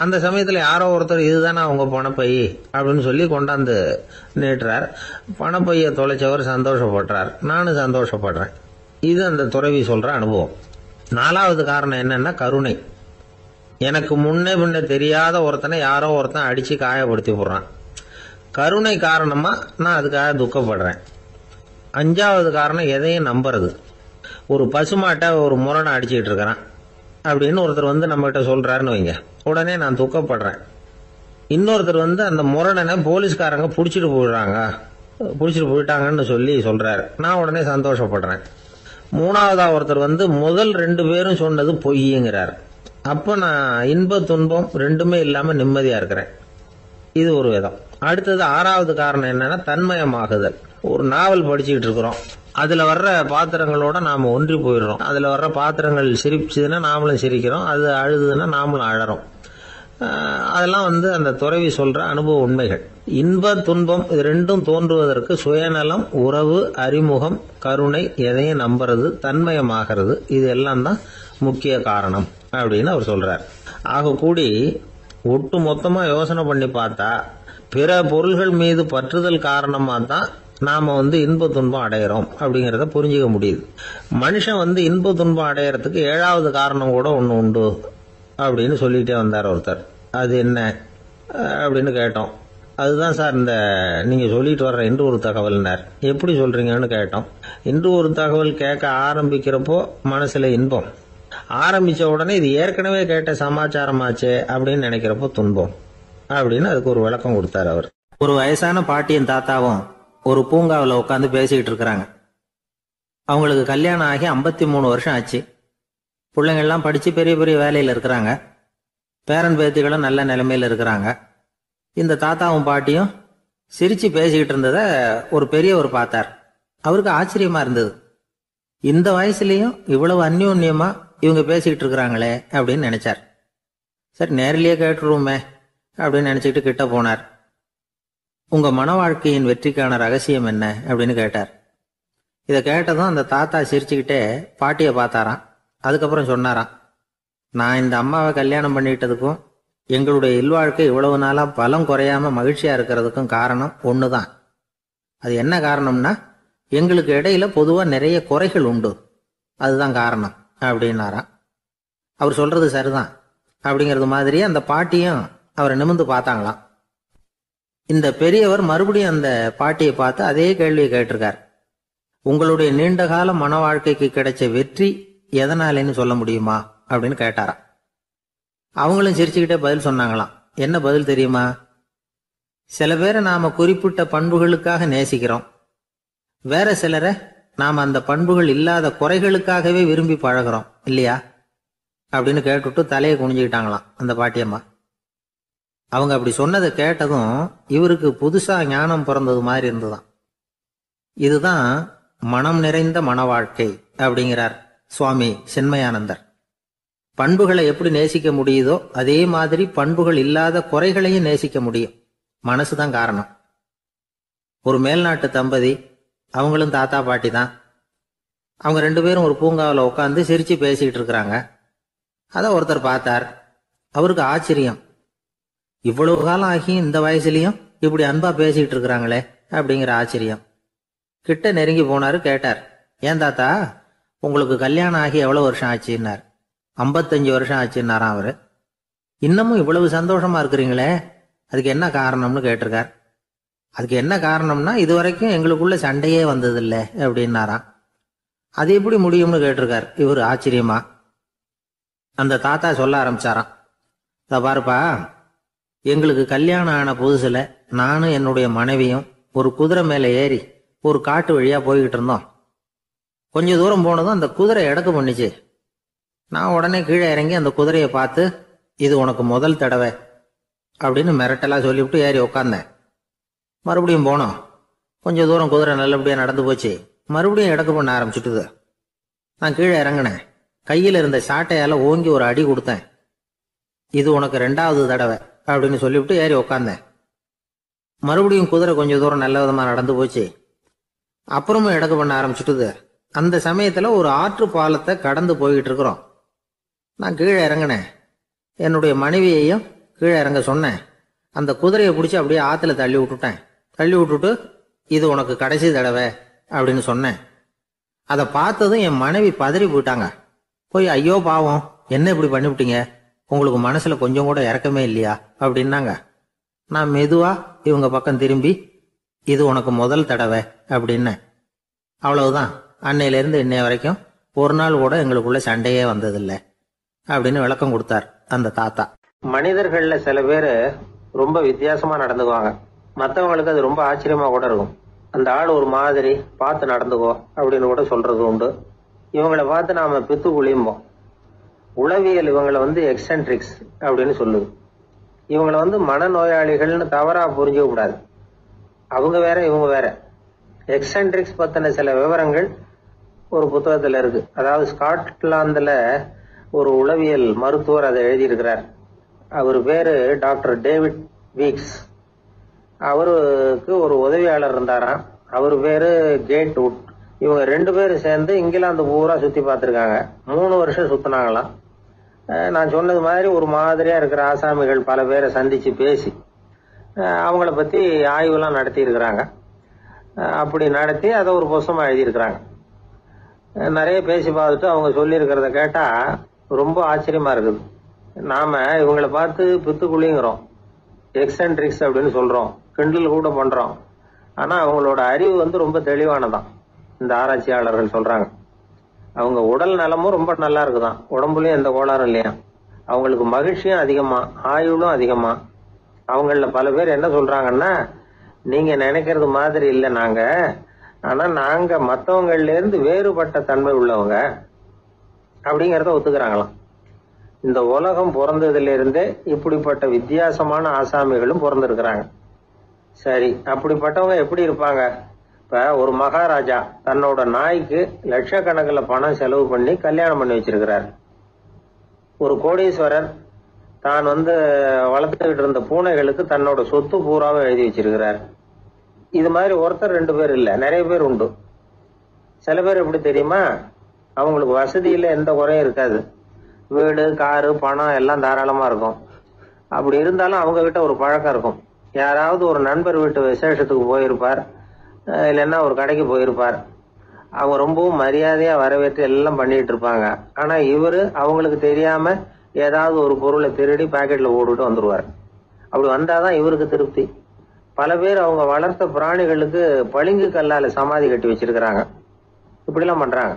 அந்த சமயத்தில் யாரோ ஒருத்தர் இதுதானே அவங்க பணப்பை அப்படின்னு சொல்லி கொண்டாந்து நீட்டுறார். பணப்பையை தொலைச்சவர் சந்தோஷப்படுறார், நானும் சந்தோஷப்படுறேன். இது அந்த துறவி சொல்ற அனுபவம். 4வது காரணம் என்னன்னா கருணை. எனக்கு முன்னே பின்ன தெரியாத ஒருத்தனை யாரோ ஒருத்தன் அடிச்சு காயப்படுத்தி போடுறான். கருணை காரணமா நான் அதுக்காக துக்கப்படுறேன். 5வது காரணம் எதையும் நம்புறது. ஒரு பசுமாட்டை ஒரு முரணை அடிச்சுக்கிட்டு இருக்கிறான் அப்படின்னு ஒருத்தர் நம்மகிட்ட சொல்றாருன்னு வைங்க, உடனே நான் துக்கப்படுறேன். இன்னொருத்தர் அந்த முரணனை போலீஸ்காரங்க பிடிச்சிட்டு போயிட்டாங்கன்னு சொல்லி சொல்றாரு, நான் உடனே சந்தோஷப்படுறேன். 3வதா ஒருத்தர் முதல் 2 பேரும் சொன்னது பொய்யுங்கிறார். அப்ப நான் இன்ப துன்பம் ரெண்டுமே இல்லாம நிம்மதியா இருக்கிறேன். இது ஒரு விதம். அடுத்தது 6வது காரணம் என்னன்னா தன்மயமாகுதல். ஒரு நாவல் படிச்சுக்கிட்டு இருக்கிறோம், அதுல வர்ற பாத்திரங்களோட நாம ஒன்றி போயிடுறோம். அதுல வர்ற பாத்திரங்கள் சிரிச்சுதுன்னா நாமளும் சிரிக்கிறோம், அது அழுதுன்னா நாமளும் அழறோம். அதெல்லாம் அந்த துறவி சொல்ற அனுபவ உண்மைகள். இன்ப துன்பம் இது ரெண்டும் தோன்றுவதற்கு சுயநலம், உறவு, அறிமுகம், கருணை, எதையும் நம்புறது, தன்மயமாகிறது, இது எல்லாம் தான் முக்கிய காரணம் அப்படின்னு அவர் சொல்றார். ஆக கூடி ஒட்டு மொத்தமா யோசனை பண்ணி பார்த்தா பிற பொருள்கள் மீது பற்றுதல் காரணமா தான் நாம இன்ப துன்பம் அடையிறோம் அப்படிங்கிறத புரிஞ்சுக்க முடியுது. மனுஷன் இன்ப துன்பம் அடையறதுக்கு 7வது காரணம் கூட ஒன்று உண்டு அப்படின்னு சொல்லிட்டே வந்தார் ஒருத்தர். அது என்ன அப்படின்னு கேட்டோம். அதுதான் சார் இந்த நீங்க சொல்லிட்டு வர்ற இன்று ஒரு தகவல்னார். எப்படி சொல்றீங்கன்னு கேட்டோம். இன்று ஒரு தகவல் கேட்க ஆரம்பிக்கிறப்போ மனசுல இன்பம், ஆரம்பிச்ச உடனே இது ஏற்கனவே கேட்ட சமாச்சாரமாச்சே அப்படின்னு நினைக்கிறப்போ துன்பம் அப்படின்னு அதுக்கு ஒரு விளக்கம் கொடுத்தார் அவர். ஒரு வயசான பாட்டியின் தாத்தாவும் ஒரு பூங்காவில் உட்காந்து பேசிக்கிட்டு இருக்கிறாங்க. அவங்களுக்கு கல்யாணம் ஆகி 53 வருஷம் ஆச்சு. பிள்ளைங்கள்லாம் படிச்சு பெரிய பெரிய வேலையில் இருக்கிறாங்க. பேரன் பேத்திகளும் நல்ல நிலைமையில இருக்கிறாங்க. இந்த தாத்தாவும் பாட்டியும் சிரிச்சு பேசிக்கிட்டு இருந்ததை ஒரு பெரியவர் பார்த்தார். அவருக்கு ஆச்சரியமா இருந்தது. இந்த வயசுலயும் இவ்வளவு அந்யோன்யமா இவங்க பேசிக்கிட்டு இருக்கிறாங்களே அப்படின்னு நினைச்சார். சரி, நேரிலேயே கேட்டுருவோமே அப்படின்னு நினைச்சுக்கிட்டு கிட்ட போனார். உங்க மன வாழ்க்கையின் வெற்றிக்கான ரகசியம் என்ன அப்படின்னு கேட்டார். இதை கேட்டதும் அந்த தாத்தா சிரிச்சுக்கிட்டே பாட்டியை பார்த்தாராம். அதுக்கப்புறம் சொன்னாராம், நான் இந்த அம்மாவை கல்யாணம் பண்ணிட்டதுக்கும் எங்களுடைய இல்வாழ்க்கை இவ்வளவு நாளா பலம் குறையாம மகிழ்ச்சியா இருக்கிறதுக்கும் காரணம் ஒண்ணுதான். அது என்ன காரணம்னா, எங்களுக்கு இடையில பொதுவா நிறைய குறைகள் உண்டு, அதுதான் காரணம் அப்படின்னாராம். அவர் சொல்றது சரிதான் அப்படிங்கிறது மாதிரி அந்த பாட்டியும் அவரை நிமிர்ந்து பார்த்தாங்களாம். இந்த பெரியவர் மறுபடியும் அந்த பாட்டியை பார்த்து அதே கேள்வியை கேட்டிருக்கார். உங்களுடைய நீண்டகால மன வாழ்க்கைக்கு கிடைச்ச வெற்றி எதனாலேன்னு சொல்ல முடியுமா அப்படின்னு கேட்டாராம். அவங்களும் சிரிச்சுக்கிட்டே பதில் சொன்னாங்களாம். என்ன பதில் தெரியுமா? சில பேரை நாம குறிப்பிட்ட பண்புகளுக்காக நேசிக்கிறோம், வேற சிலரை நாம் அந்த பண்புகள் இல்லாத குறைகளுக்காகவே விரும்பி பழகிறோம் இல்லையா அப்படின்னு கேட்டுட்டு தலையை குனிஞ்சுக்கிட்டாங்களாம் அந்த பாட்டியம்மா. அவங்க அப்படி சொன்னதை கேட்டதும் இவருக்கு புதுசா ஞானம் பிறந்தது மாதிரி இருந்ததுதான். இதுதான் மனம் நிறைந்த மன வாழ்க்கை அப்படிங்கிறார் சுவாமி சின்மயானந்தர். பண்புகளை எப்படி நேசிக்க முடியுதோ அதே மாதிரி பண்புகள் இல்லாத குறைகளையும் நேசிக்க முடியும். மனசுதான் காரணம். ஒரு மேல்நாட்டு தம்பதி, அவங்களும் தாத்தா பாட்டி தான். அவங்க 2 பேரும் ஒரு பூங்காவில் உட்காந்து சிரிச்சு பேசிக்கிட்டு இருக்கிறாங்க. அதை ஒருத்தர் பார்த்தார். அவருக்கு ஆச்சரியம், இவ்வளவு காலம் ஆகி இந்த வயசுலயும் இப்படி அன்பா பேசிக்கிட்டு இருக்கிறாங்களே அப்படிங்கிற ஆச்சரியம். கிட்ட நெருங்கி போனாரு. கேட்டார், ஏன் தாத்தா உங்களுக்கு கல்யாணம் ஆகி எவ்வளவு வருஷம் ஆச்சுன்னார். 55 வருஷம் ஆச்சுன்னாராம் அவரு. இன்னமும் இவ்வளவு சந்தோஷமா இருக்கிறீங்களே, அதுக்கு என்ன காரணம்னு கேட்டிருக்கார். அதுக்கு என்ன காரணம்னா, இதுவரைக்கும் எங்களுக்குள்ள சண்டையே வந்ததில்லை அப்படின்னாராம். அது எப்படி முடியும்னு கேட்டிருக்கார் இவர் ஆச்சரியமா. அந்த தாத்தா சொல்ல ஆரம்பிச்சாராம், இதை பாருப்பா, எங்களுக்கு கல்யாணம் ஆன புதுசுல நானும் என்னுடைய மனைவியும் ஒரு குதிரை மேலே ஏறி ஒரு காட்டு வழியா போய்கிட்டு இருந்தோம். கொஞ்ச தூரம் போனதும் அந்த குதிரை எடக்கு பண்ணிச்சு. நான் உடனே கீழே இறங்கி அந்த குதிரையை பார்த்து, இது உனக்கு முதல் தடவை அப்படின்னு மிரட்டலா சொல்லிவிட்டு ஏறி உக்காந்தேன். மறுபடியும் போனோம். கொஞ்ச தூரம் குதிரை நல்லபடியா நடந்து போச்சு. மறுபடியும் எடக்கு பண்ண ஆரம்பிச்சுட்டுது. நான் கீழே இறங்கினேன். கையில் இருந்த சாட்டையால ஓங்கி ஒரு அடி கொடுத்தேன். இது உனக்கு 2வது தடவை அப்படின்னு சொல்லிவிட்டு ஏறி உக்காந்தேன். மறுபடியும் குதிரை கொஞ்ச தூரம் நல்ல விதமா நடந்து போச்சு. அப்புறமும் எடக்கு பண்ண ஆரம்பிச்சுட்டுது. அந்த சமயத்துல ஒரு ஆற்று பாலத்தை கடந்து போய்கிட்டு இருக்கிறோம். நான் கீழே இறங்கினேன். என்னுடைய மனைவியையும் கீழே இறங்க சொன்னேன். அந்த குதிரையை பிடிச்சி அப்படியே ஆத்துல தள்ளி விட்டுட்டேன். தள்ளி விட்டுட்டு, இது உனக்கு கடைசி தடவை அப்படின்னு சொன்னேன். அதை பார்த்ததும் என் மனைவி பதறி போயிட்டாங்க. போய், ஐயோ பாவம், என்ன இப்படி பண்ணிவிட்டீங்க, உங்களுக்கு மனசுல கொஞ்சம் கூட இறக்கமே இல்லையா அப்படின்னாங்க. நான் மெதுவா இவங்க பக்கம் திரும்பி, இது உனக்கு முதல் தடவை அப்படின்னேன். அவ்வளவுதான். அன்னையிலிருந்து இன்னைய வரைக்கும் ஒரு நாள் கூட எங்களுக்குள்ள சண்டையே வந்ததில்லை அப்படின்னு விளக்கம் கொடுத்தார் அந்த தாத்தா. மனிதர்கள்ல சில பேர் ரொம்ப வித்தியாசமா நடந்துக்குவாங்க. மற்றவங்களுக்கு அது ரொம்ப ஆச்சரியமா கூட இருக்கும். அந்த ஆள் ஒரு மாதிரி பார்த்து நடந்துக்கோ அப்படின்னு கூட சொல்றது உண்டு. இவங்களை பார்த்து நாம பித்து குளியும்போம். உளவியல் இவங்களை எக்ஸென்ட்ரிக்ஸ் அப்படின்னு சொல்லுது. இவங்களை மனநோயாளிகள்னு தவறா புரிஞ்சுக்க கூடாது. அவங்க வேற, இவங்க வேற. எக்ஸென்ட்ரிக்ஸ் பத்தின சில விவரங்கள் ஒரு புத்தகத்துல இருக்கு. அதாவது ஸ்காட்லாந்துல ஒரு உளவியல் மருத்துவர் அதை எழுதியிருக்கிறார். அவர் பேரு டாக்டர் டேவிட் வீக்ஸ். அவருக்கு ஒரு உதவியாளர் இருந்தாராம். அவர் பேரு கேட் வுட். இவங்க 2 பேரும் சேர்ந்து இங்கிலாந்து பூரா சுத்தி பார்த்திருக்காங்க. 3 வருஷம் சுத்தினாங்களாம். நான் சொன்னது மாதிரி ஒரு மாதிரியா இருக்கிற ஆசாமிகள் பல பேரை சந்திச்சு பேசி அவங்கள பத்தி ஆய்வுலாம் நடத்தி இருக்கிறாங்க. அப்படி நடத்தி அதை ஒரு புஸ்தகமா எழுதியிருக்கிறாங்க. நிறைய பேசி பார்த்துட்டு அவங்க சொல்லி இருக்கிறத கேட்டா ரொம்ப ஆச்சரியமா இருக்குது. நாம இவங்களை பார்த்து பித்துக்குழிங்கிறோம், எக்ஸென்ட்ரிக்ஸ் அப்படின்னு சொல்றோம், கிண்டல் கூட பண்றோம். ஆனா அவங்களோட அறிவு ரொம்ப தெளிவானதான். இந்த ஆராய்ச்சியாளர்கள் சொல்றாங்க. அவங்க உடல் நலமும் ரொம்ப நல்லா இருக்குதான். உடம்புலயும் எந்த கோளாறும் இல்லையா. அவங்களுக்கு மகிழ்ச்சியும் அதிகமா, ஆயுளும் அதிகமா. அவங்கள பல பேர் என்ன சொல்றாங்கன்னா, நீங்க நினைக்கிறது மாதிரி இல்லை நாங்க, ஆனா நாங்க மற்றவங்கள்ல இருந்து வேறுபட்ட தன்மை உள்ளவங்க அப்படிங்கறத ஒத்துக்கிறாங்களாம். இந்த உலகம் பிறந்ததுல இருந்தே இப்படிப்பட்ட வித்தியாசமான ஆசாமிகளும் பிறந்திருக்கிறாங்க. சரி, அப்படிப்பட்டவங்க எப்படி இருப்பாங்க? இப்ப ஒரு மகாராஜா தன்னோட நாய்க்கு லட்சக்கணக்கில் பணம் செலவு பண்ணி கல்யாணம் பண்ணி வச்சிருக்கிறார். ஒரு கோடீஸ்வரர் தான் வளர்த்துக்கிட்டு இருந்த பூனைகளுக்கு தன்னோட சொத்து பூராவை எழுதி வச்சிருக்கிறார். இது மாதிரி ஒருத்தர் 2 பேர் இல்ல, நிறைய பேர் உண்டு. சில பேர் எப்படி தெரியுமா, அவங்களுக்கு வசதியில எந்த குறையும் இருக்காது. வீடு, காரு, பணம் எல்லாம் தாராளமா இருக்கும். அப்படி இருந்தாலும் அவங்க கிட்ட ஒரு பழக்கம் இருக்கும். யாராவது ஒரு நண்பர் வீட்டு விசேஷத்துக்கு போயிருப்பார், இல்லைன்னா ஒரு கடைக்கு போயிருப்பார். அவங்க ரொம்பவும் மரியாதையா வரவேற்று எல்லாம் பண்ணிட்டு இருப்பாங்க. ஆனா இவரு அவங்களுக்கு தெரியாம ஏதாவது ஒரு பொருளை திருடி பாக்கெட்ல போட்டுட்டு வந்துருவார். அப்படி வந்தாதான் இவருக்கு திருப்தி. பல பேர் அவங்க வளர்த்த பிராணிகளுக்கு பளிங்கு கல்லால சமாதி கட்டி வச்சிருக்கிறாங்க. இப்படிலாம் பண்றாங்க.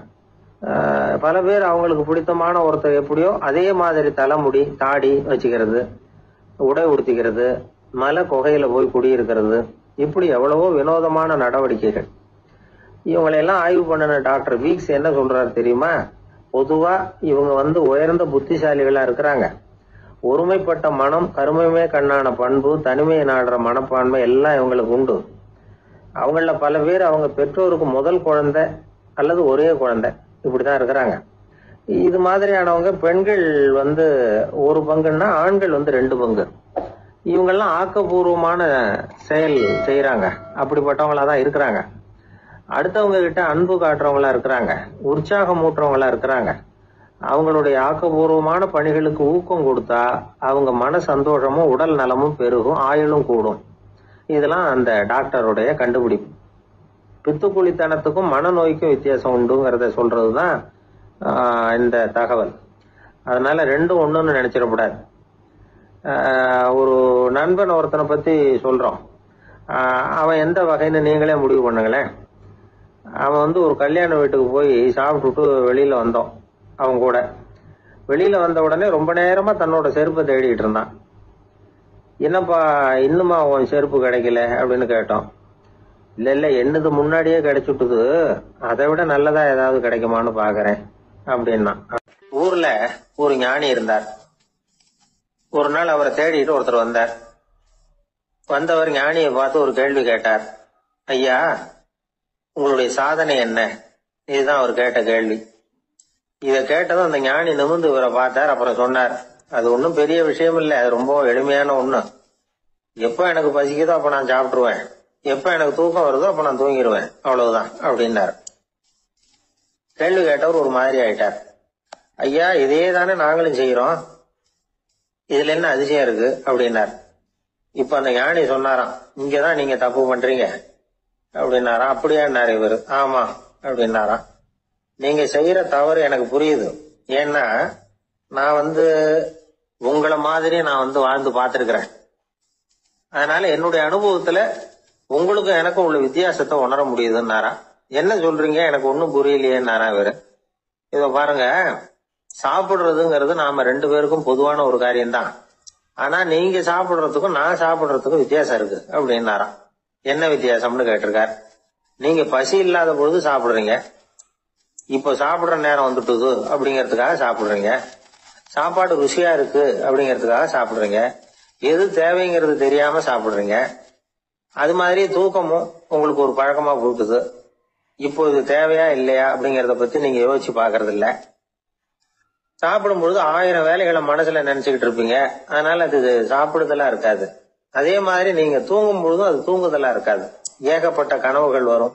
பல பேர் அவங்களுக்கு பிடித்தமான ஒருத்தர் எப்படியோ அதே மாதிரி தலைமுடி, தாடி வச்சுக்கிறது, உடை உடுத்திக்கிறது, மலை குகையில போய் குடியிருக்கிறது, இப்படி எவ்வளவோ வினோதமான நடவடிக்கைகள். இவங்களையெல்லாம் ஆய்வு பண்ணின டாக்டர் வீக்ஸ் என்ன சொல்றாரு தெரியுமா? பொதுவா இவங்க உயர்ந்த புத்திசாலிகளா இருக்கிறாங்க. ஒருமைப்பட்ட மனம், கருமையுமே கண்ணான பண்பு, தனிமையை நாடுற மனப்பான்மை எல்லாம் இவங்களுக்கு உண்டு. அவங்கள பல பேர் அவங்க பெற்றோருக்கு முதல் குழந்தை அல்லது ஒரே குழந்தை இப்படிதான் இருக்கிறாங்க. இது மாதிரியானவங்க பெண்கள் ஒரு பங்குன்னா ஆண்கள் 2 பங்கு. இவங்கெல்லாம் ஆக்கப்பூர்வமான செயல் செய்யறாங்க. அப்படிப்பட்டவங்களா தான் இருக்கிறாங்க. அடுத்தவங்க கிட்ட அன்பு காட்டுறவங்களா இருக்கிறாங்க. உற்சாகம் ஊட்டுறவங்களா இருக்கிறாங்க. அவங்களுடைய ஆக்கப்பூர்வமான பணிகளுக்கு ஊக்கம் கொடுத்தா அவங்க மன சந்தோஷமும் உடல் நலமும் பெருகும், ஆயுளும் கூடும். இதெல்லாம் அந்த டாக்டருடைய கண்டுபிடிப்பு. பித்துக்குளித்தனத்துக்கும் மனநோய்க்கும் வித்தியாசம் உண்டுங்கிறத சொல்றதுதான் இந்த தகவல். அதனால ரெண்டும் ஒண்ணுன்னு நினைச்சிடக்கூடாது. ஒரு நண்பன் ஒருத்தனை பத்தி சொல்றோம். அவன் எந்த வகைன்னு நீங்களே முடிவு பண்ணுங்களேன். அவன் ஒரு கல்யாண வீட்டுக்கு போய் சாப்பிட்டுட்டு வெளியில வந்தோம். அவன் கூட வெளியில வந்த உடனே ரொம்ப நேரமா தன்னோட செருப்பை தேடிட்டு இருந்தான். என்னப்பா இன்னுமா உன் செருப்பு கிடைக்கல அப்படின்னு கேட்டோம். இல்ல என்னது முன்னாடியே கிடைச்சுட்டுது, அதை விட நல்லதா ஏதாவது கிடைக்குமான்னு பாக்குறேன் அப்படின்னா. ஊர்ல ஒரு ஞானி இருந்தார். ஒரு நாள் அவரை தேடிட்டு ஒருத்தர் வந்தார். வந்தவர் ஞானியை பார்த்து ஒரு கேள்வி கேட்டார். ஐயா, உங்களுடைய சாதனை என்ன? இதுதான் அவர் கேட்ட கேள்வி. இதை கேட்டதும் அந்த ஞானி நிமிர்ந்து இவரை பார்த்தார். அப்புறம் சொன்னார், அது ஒன்றும் பெரிய விஷயம் இல்லை, அது ரொம்ப எளிமையான ஒண்ணு. எப்ப எனக்கு பசிக்குதோ அப்ப நான் சாப்பிட்டுருவேன், எப்ப எனக்கு தூக்கம் வருதோ அப்ப நான் தூங்கிடுவேன், அவ்வளவுதான் அப்படின்னார். கேள்வி கேட்டவர் ஒரு மாதிரி ஆயிட்டார். ஐயா, இதே தானே நாங்களும் செய்யறோம், இதுல என்ன அதிசயம் இருக்கு அப்படின்னார். இப்ப அந்த ஞானி சொன்னாராம், இங்கதான் நீங்க தப்பு பண்றீங்க அப்படின்னாராம். அப்படியான்னாரு இவரு. ஆமா அப்படின்னாராம். நீங்க செய்யற தவறு எனக்கு புரியுது. ஏன்னா நான் உங்களை மாதிரி நான் வாழ்ந்து பார்த்திருக்கிறேன். அதனால என்னுடைய அனுபவத்துல உங்களுக்கும் எனக்கும் உள்ள வித்தியாசத்தை உணர முடியுதுன்னாரா. என்ன சொல்றீங்க, எனக்கு ஒன்னும் புரியலையேன்னாரா இவரு. இத பாருங்க, சாப்பிடுறதுங்கிறது நாம 2 பேருக்கும் பொதுவான ஒரு காரியம்தான். ஆனா நீங்க சாப்பிடுறதுக்கும் நான் சாப்பிடுறதுக்கும் வித்தியாசம் இருக்கு அப்படின்னாராம். என்ன வித்தியாசம்னு கேட்டிருக்கார். நீங்க பசி இல்லாத பொழுது சாப்பிடுறீங்க, இப்போ சாப்பிடுற நேரம் வந்துட்டுது அப்படிங்கறதுக்காக சாப்பிடுறீங்க. சாப்பாடு ருசியா இருக்கு அப்படிங்கறதுக்காக சாப்பிடுறீங்க. எது தேவைங்கிறது தெரியாம சாப்பிடுறீங்க. அது மாதிரி தூக்கமும் உங்களுக்கு ஒரு பழக்கமா போட்டுது. இப்போ இது தேவையா இல்லையா அப்படிங்கறத பத்தி நீங்க யோசிச்சு பாக்குறது இல்ல. சாப்பிடும் பொழுது 1000 வேலைகளை மனசுல நினைச்சுக்கிட்டு இருப்பீங்க. அதனால அது சாப்பிடுதலா இருக்காது. அதே மாதிரி நீங்க தூங்கும் பொழுதும் அது தூங்குதலா இருக்காது. ஏகப்பட்ட கனவுகள் வரும்.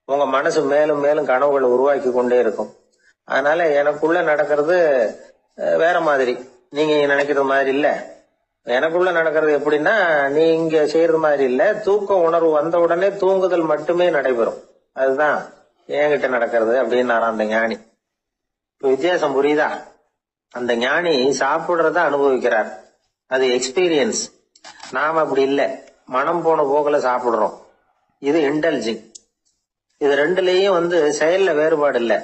உங்க மனசு மேலும் மேலும் கனவுகளை உருவாக்கி கொண்டே இருக்கும். அதனால எனக்குள்ள நடக்கிறது வேற மாதிரி, நீங்க நினைக்கிற மாதிரி இல்ல. எனக்குள்ள நடக்கிறது எப்படின்னா, நீங்க செய்யறது மாதிரி இல்ல. தூக்க உணர்வு வந்த உடனே தூங்குதல் மட்டுமே நடைபெறும். அதுதான் என்கிட்ட நடக்கிறது அப்படின்னாராம் அந்த ஞானி. இப்ப வித்தியாசம் புரியுதா? அந்த ஞானி சாப்பிடுறத அனுபவிக்கிறார், அது எக்ஸ்பீரியன்ஸ். நாம அப்படி இல்ல, மனம் போன போக்குல சாப்பிடுறோம். இது இன்டெலிஜிங். இது ரெண்டுலயும் செயல்ல வேறுபாடு இல்ல,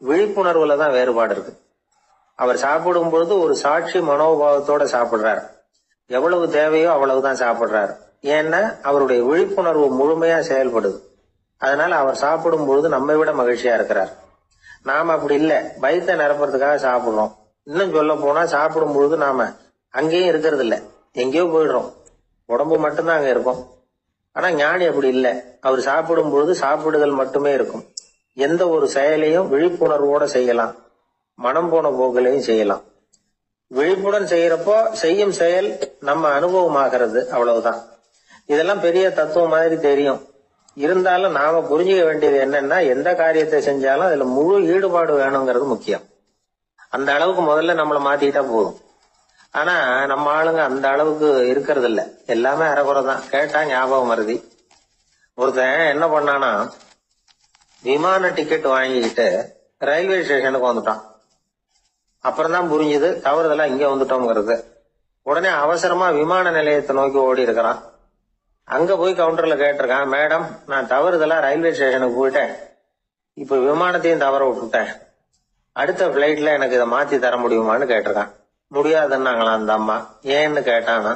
விழிப்புணர்வுல தான் வேறுபாடு இருக்கு. அவர் சாப்பிடும் பொழுது ஒரு சாட்சி மனோபாவத்தோட சாப்பிடுறார். எவ்வளவு தேவையோ அவ்வளவுதான் சாப்பிடுறாரு. ஏன்னா அவருடைய விழிப்புணர்வு முழுமையா செயல்படுது. அதனால அவர் சாப்பிடும் பொழுது நம்மை விட மகிழ்ச்சியா இருக்கிறார். நாம அப்படி இல்ல, வயிற்றை நிரப்புறதுக்காக சாப்பிடுறோம். இன்னும் சொல்ல போனா சாப்பிடும் பொழுது நாம அங்கேயும் இருக்கிறது இல்ல, எங்கேயோ போயிடுறோம். உடம்பு மட்டும்தான் அங்க இருக்கும். ஆனா ஞானி அப்படி இல்லை. அவர் சாப்பிடும் பொழுது சாப்பிடுதல் மட்டுமே இருக்கும். எந்த ஒரு செயலையும் விழிப்புணர்வோட செய்யலாம், மனம் போன போக்கிலையும் செய்யலாம். விழிப்புடன் செய்யறப்போ செய்யும் செயல் நம்ம அனுபவமாகிறது, அவ்வளவுதான். இதெல்லாம் பெரிய தத்துவம் மாதிரி தெரியும். இருந்தாலும் நாம புரிஞ்சுக்க வேண்டியது என்னன்னா, எந்த காரியத்தை செஞ்சாலும் அதுல முழு ஈடுபாடு வேணுங்கிறது முக்கியம். அந்த அளவுக்கு முதல்ல நம்மளை மாத்திக்கிட்டா போதும். ஆனா நம்ம ஆளுங்க அந்த அளவுக்கு இருக்கிறது இல்ல, எல்லாமே அரைகுறை தான். கேட்டா ஞாபகம் வருது. ஒருத்தன் என்ன பண்ணானா, விமான டிக்கெட் வாங்கிக்கிட்டு ரயில்வே ஸ்டேஷனுக்கு வந்துட்டான். அப்புறம் தான் புரிஞ்சுது தவறுதெல்லாம் இங்க வந்துட்டோம்ங்கிறது. உடனே அவசரமா விமான நிலையத்தை நோக்கி ஓடி இருக்கிறான். அங்க போய் கவுண்டர்ல கேட்டிருக்கான், மேடம் நான் தவறுதெல்லாம் ரயில்வே ஸ்டேஷனுக்கு போயிட்டேன், இப்ப விமானத்தையும் தவற விட்டுட்டேன், அடுத்த பிளைட்ல எனக்கு இதை மாத்தி தர முடியுமான்னு கேட்டிருக்கான். முடியாதுன்னாங்களாம் அந்த அம்மா. ஏன்னு கேட்டானா,